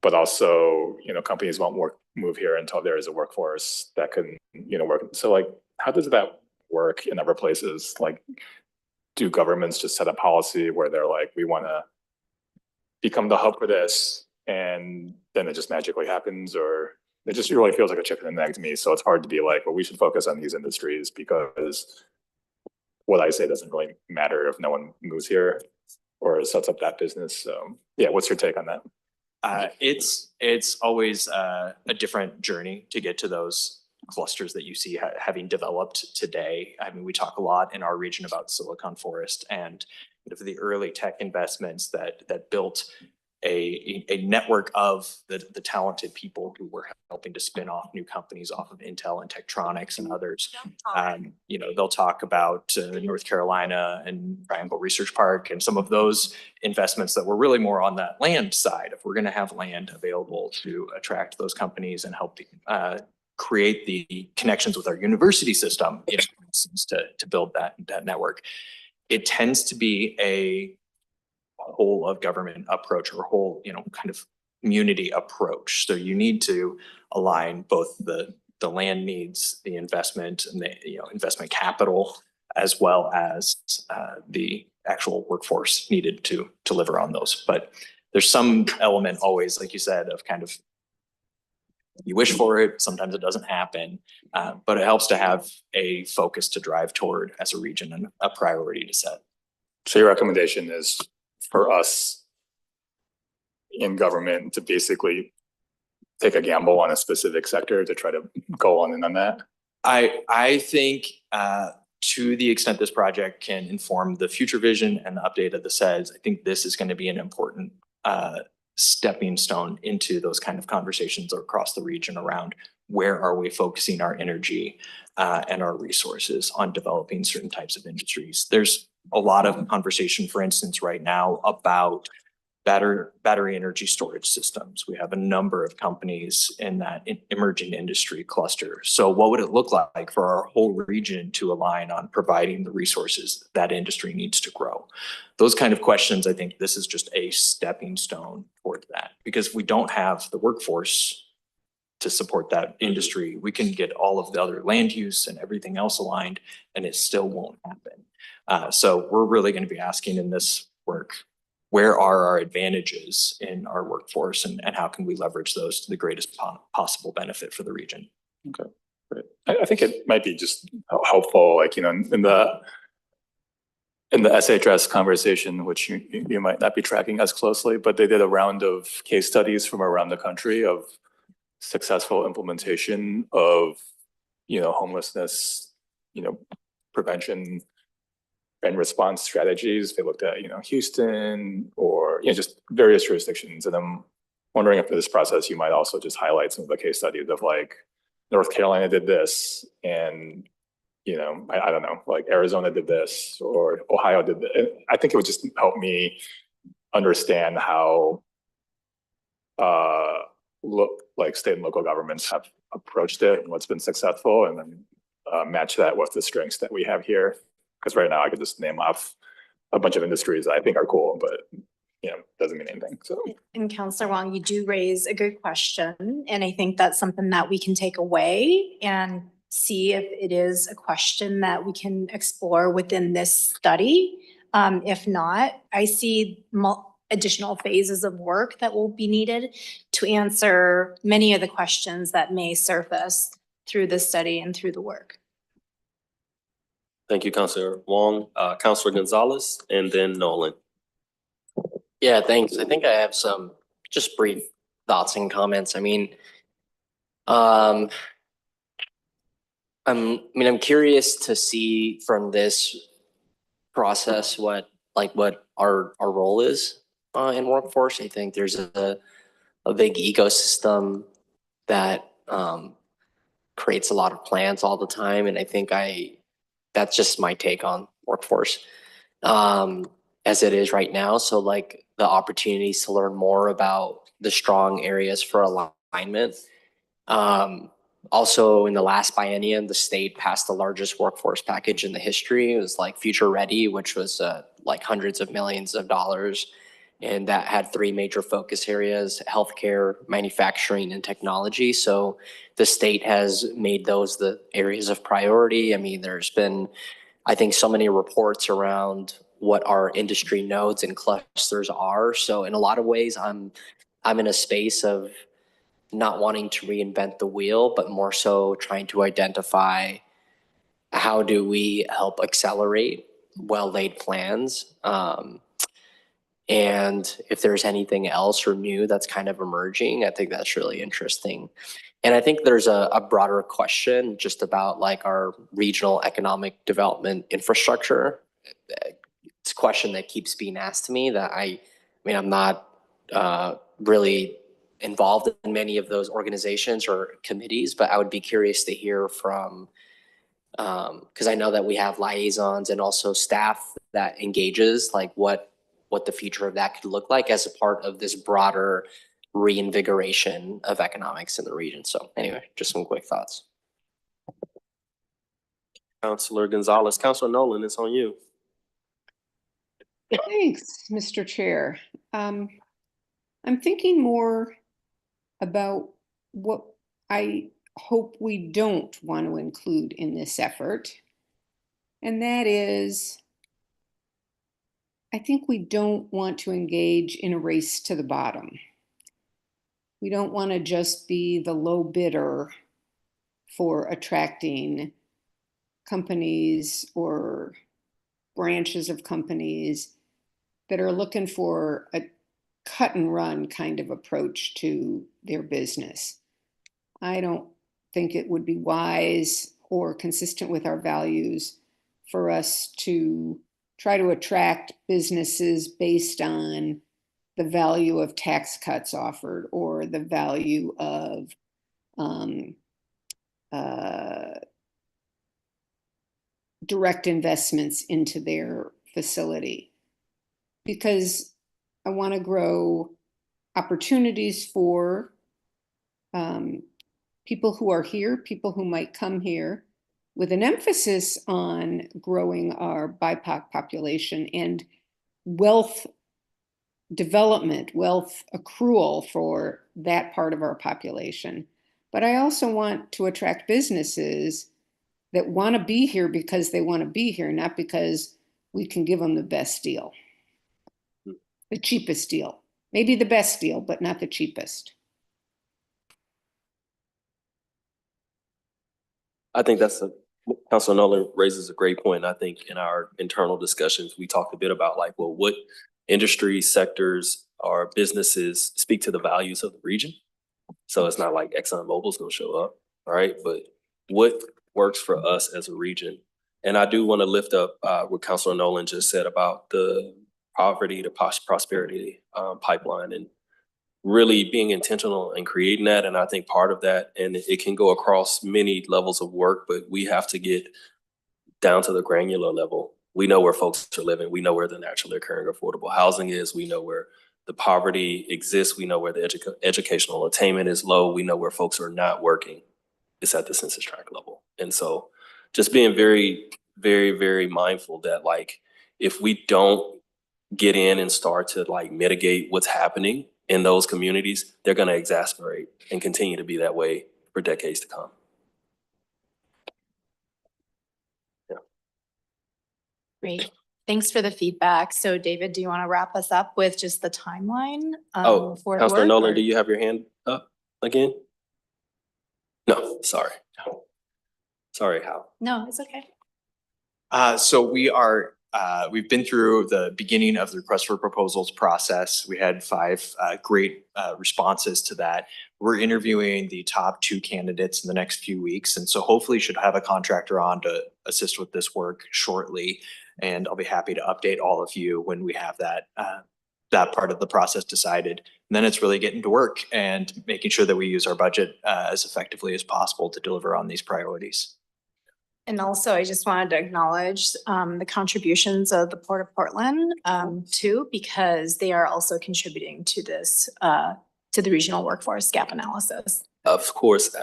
But also, companies won't move here until there is a workforce that can, work. So how does that work in other places? Do governments just set a policy where they're like, we want to become the hub for this, and then it just magically happens? Or it just really feels like a chicken and egg to me. So it's hard to be like, well, we should focus on these industries because what I say doesn't really matter if no one moves here or sets up that business. So yeah, what's your take on that? It's always a different journey to get to those clusters that you see having developed today. I mean, we talk a lot in our region about Silicon Forest and the early tech investments that built a network of the talented people who were helping to spin off new companies off of Intel and Tektronix and others. They'll talk about North Carolina and Triangle Research Park and some of those investments that were really more on that land side. If we're going to have land available to attract those companies and help create the connections with our university system, to build that network, it tends to be a whole of government approach or whole, kind of community approach. So you need to align both the land needs, the investment and the investment capital, as well as the actual workforce needed to deliver on those. But there's some element always, like you said, of kind of you wish for it, sometimes it doesn't happen, but it helps to have a focus to drive toward as a region and a priority to set. So your recommendation is for us in government to basically take a gamble on a specific sector to try to go on and on that? I think to the extent this project can inform the future vision and the update of the SEDS, I think this is going to be an important stepping stone into those kind of conversations across the region around where are we focusing our energy and our resources on developing certain types of industries. There's a lot of conversation, for instance, right now about battery energy storage systems. We have a number of companies in that emerging industry cluster. So what would it look like for our whole region to align on providing the resources that industry needs to grow? Those kind of questions, I think this is just a stepping stone toward that, because if we don't have the workforce to support that industry, we can get all of the other land use and everything else aligned, and it still won't happen. So we're really going to be asking in this work, where are our advantages in our workforce, and how can we leverage those to the greatest possible benefit for the region? Okay, great. I think it might be just helpful, like, you know, in the SHS conversation, which you might not be tracking as closely, but they did a round of case studies from around the country of successful implementation of, you know, homelessness, you know, prevention and response strategies. They looked at, you know, Houston or, you know, just various jurisdictions. And I'm wondering if for this process, you might also just highlight some of the case studies of, like, North Carolina did this, and, you know, I don't know, like Arizona did this, or Ohio did this. I think it would just help me understand how like state and local governments have approached it and what's been successful, and then match that with the strengths that we have here. Because right now I could just name off a bunch of industries that I think are cool, but, you know, doesn't mean anything. So. And Councillor Wong, you do raise a good question. And I think that's something that we can take away and see if it is a question that we can explore within this study. If not, I see additional phases of work that will be needed to answer many of the questions that may surface through the study and through the work. Thank you, Councilor Wong. Councilor Gonzalez, and then Nolan. Yeah, thanks. I think I have some just brief thoughts and comments. I mean, I'm curious to see from this process what our role is in workforce. I think there's a big ecosystem that creates a lot of plans all the time, and I think that's just my take on workforce as it is right now. So, like, the opportunities to learn more about the strong areas for alignment. Also, in the last biennium, the state passed the largest workforce package in the history. It was like Future Ready, which was like hundreds of millions of dollars. And that had three major focus areas: healthcare, manufacturing, and technology. So the state has made those the areas of priority. I mean, there's been, I think, so many reports around what our industry nodes and clusters are. So in a lot of ways, I'm in a space of not wanting to reinvent the wheel, but more so trying to identify how do we help accelerate well-laid plans. And if there's anything else or new that's kind of emerging, I think that's really interesting. And I think there's a broader question just about, like, our regional economic development infrastructure. It's a question that keeps being asked to me that I'm not really involved in many of those organizations or committees, but I would be curious to hear from, because I know that we have liaisons and also staff that engages, like, what the future of that could look like as a part of this broader reinvigoration of economics in the region. So anyway, just some quick thoughts. Councilor Gonzalez. Councilor Nolan, it's on you. Thanks, Mr. Chair. I'm thinking more about what I hope we don't want to include in this effort. And that is, I think we don't want to engage in a race to the bottom. We don't want to just be the low bidder for attracting companies or branches of companies that are looking for a cut and run kind of approach to their business. I don't think it would be wise or consistent with our values for us to try to attract businesses based on the value of tax cuts offered or the value of direct investments into their facility. Because I want to grow opportunities for people who are here, people who might come here, with an emphasis on growing our BIPOC population and wealth development, wealth accrual for that part of our population. But I also want to attract businesses that want to be here because they want to be here, not because we can give them the best deal, the cheapest deal, maybe the best deal, but not the cheapest. I think Councilor Nolan raises a great point. I think in our internal discussions, we talked a bit about like, well, what industry sectors or businesses speak to the values of the region? So it's not like ExxonMobil's gonna show up, right? But what works for us as a region? And I do want to lift up what Councilor Nolan just said about the poverty to prosperity pipeline and really being intentional in creating that. And I think part of that, and it can go across many levels of work, but we have to get down to the granular level. We know where folks are living. We know where the naturally occurring affordable housing is. We know where the poverty exists. We know where the educational attainment is low. We know where folks are not working. It's at the census tract level. And so just being very, very, very mindful that like, if we don't get in and start to like mitigate what's happening in those communities, they're going to exasperate and continue to be that way for decades to come. Yeah. Great. Thanks for the feedback. So David, do you want to wrap us up with just the timeline? For the Councilor work, Nolan, or- do you have your hand up again? No, sorry. Sorry, Hal. No, it's okay. So we've been through the beginning of the request for proposals process. We had 5 great responses to that. We're interviewing the top 2 candidates in the next few weeks. And so hopefully should have a contractor on to assist with this work shortly. And I'll be happy to update all of you when we have that part of the process decided. And then it's really getting to work and making sure that we use our budget as effectively as possible to deliver on these priorities. And also, I just wanted to acknowledge the contributions of the Port of Portland too, because they are also contributing to this, to the regional workforce gap analysis. Of course,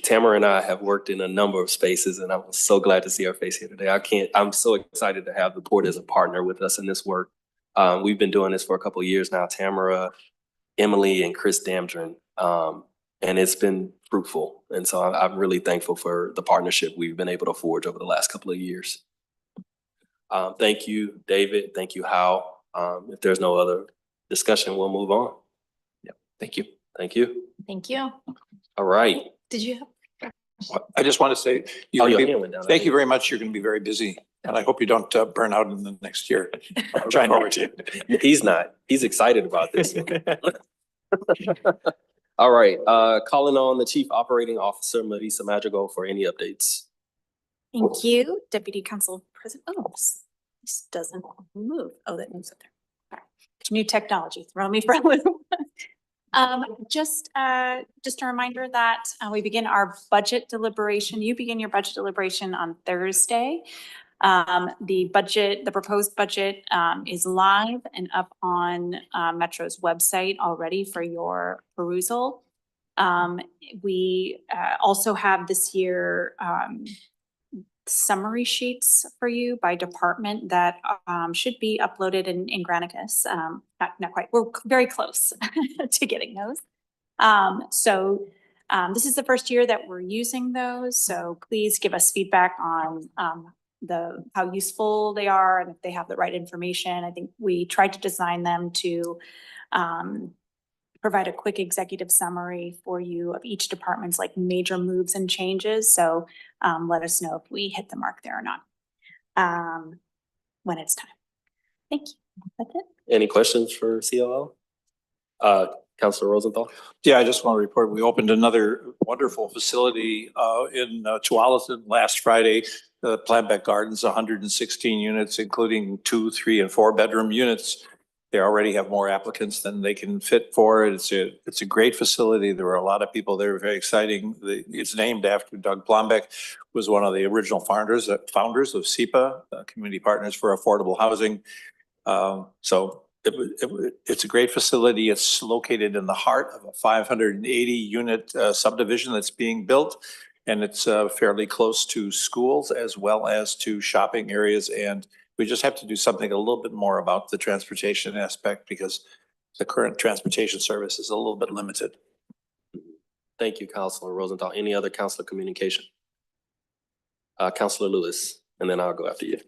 Tamara and I have worked in a number of spaces, and I'm so glad to see our face here today. I'm so excited to have the Port as a partner with us in this work. We've been doing this for a couple of years now, Tamara, Emily, and Chris Damdren, and it's been fruitful. And so I'm really thankful for the partnership we've been able to forge over the last couple of years. Thank you, David. Thank you, Hal. If there's no other discussion, we'll move on. Yeah, thank you. Thank you. Thank you. All right. Did you have? I just want to say, Oh, your hand went down. thank you very much. You're going to be very busy. And I hope you don't burn out in the next year. I'm trying to. He's not. He's excited about this. All right, calling on the Chief Operating Officer, Marisa Madrigal, for any updates. Thank you, Deputy Council President. Oh, this doesn't move. Oh, that moves up there. All right. New technology, throw me for a loop. Just a reminder that we begin our budget deliberation. You begin your budget deliberation on Thursday. The proposed budget is live and up on Metro's website already for your perusal. We also have this year summary sheets for you by department that should be uploaded in Granicus. Not quite, we're very close to getting those. This is the first year that we're using those, so please give us feedback on how useful they are and if they have the right information. I think we tried to design them to provide a quick executive summary for you of each department's like major moves and changes. So let us know if we hit the mark there or not when it's time. Thank you. That's it. Any questions for COO? Councilor Rosenthal? Yeah, I just want to report, we opened another wonderful facility in Tualatin last Friday. The Planbeck Gardens, 116 units, including 2, 3, and 4 bedroom units. They already have more applicants than they can fit for. It's a great facility. There were a lot of people there, very exciting. It's named after Doug Planbeck, who was one of the original founders of SEPA, Community Partners for Affordable Housing. So It's a great facility. It's located in the heart of a 580 unit subdivision that's being built. And it's fairly close to schools as well as to shopping areas. And we just have to do something a little bit more about the transportation aspect because the current transportation service is a little bit limited. Thank you, Councilor Rosenthal. Any other councilor communication? Councilor Lewis, and then I'll go after you.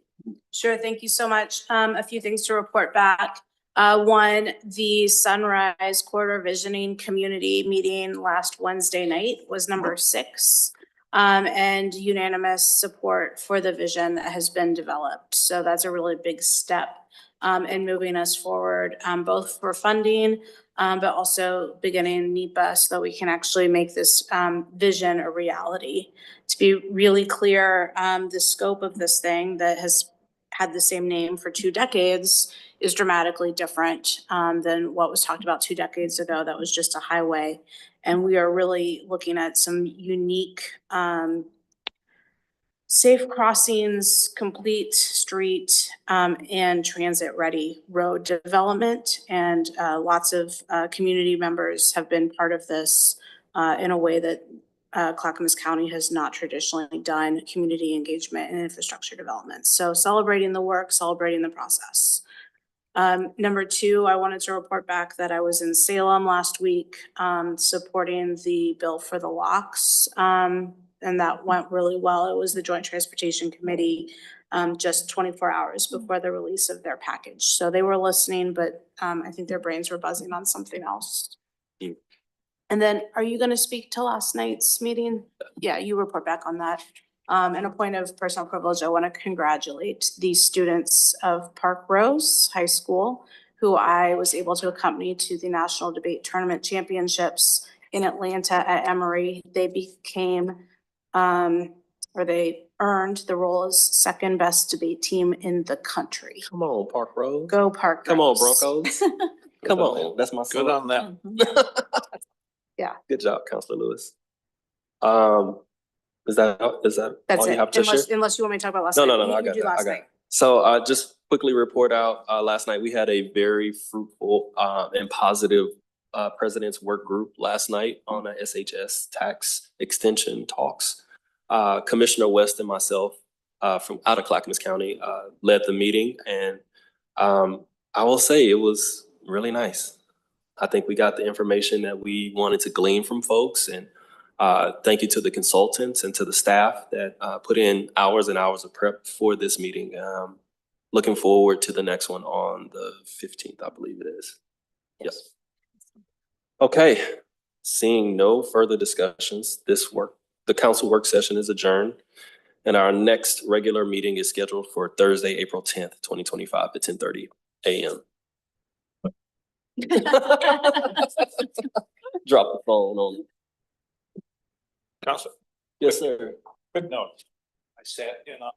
Sure, thank you so much. A few things to report back. One, the Sunrise Corridor Visioning Community Meeting last Wednesday night was number 6. And unanimous support for the vision that has been developed. So that's a really big step in moving us forward, both for funding, but also beginning NEPA so that we can actually make this vision a reality. To be really clear, the scope of this thing that has had the same name for 2 decades is dramatically different than what was talked about 2 decades ago. That was just a highway. And we are really looking at some unique safe crossings, complete street and transit-ready road development. And lots of community members have been part of this in a way that Clackamas County has not traditionally done community engagement and infrastructure development. So celebrating the work, celebrating the process. Number 2, I wanted to report back that I was in Salem last week supporting the bill for the locks. And that went really well. It was the Joint Transportation Committee just 24 hours before the release of their package. So they were listening, but I think their brains were buzzing on something else. And then are you going to speak to last night's meeting? Yeah, you report back on that. And a point of personal privilege, I want to congratulate the students of Park Rose High School, who I was able to accompany to the National Debate Tournament Championships in Atlanta at Emory. They became, or they earned the role as 2nd best debate team in the country. Come on, Park Rose. Go Park Rose. Come on, Broncos. Come on, that's my son. Good on them. Yeah. Good job, Councilor Lewis. Is that That's all you it. have to share? Unless you want me to talk about last No, night. no, no, I You got do that. I last got night. it. So just quickly report out, last night we had a very fruitful and positive president's work group last night on the SHS tax extension talks. Commissioner West and myself from out of Clackamas County led the meeting, and I will say it was really nice. I think we got the information that we wanted to glean from folks, and thank you to the consultants and to the staff that put in hours and hours of prep for this meeting. Looking forward to the next one on the 15th, I believe it is. Yes. Okay, seeing no further discussions, the council work session is adjourned. And our next regular meeting is scheduled for Thursday, April 10th, 2025 at 10:30 a.m. Drop the phone on. Councilor. Yes, sir. Quick note. I sat in on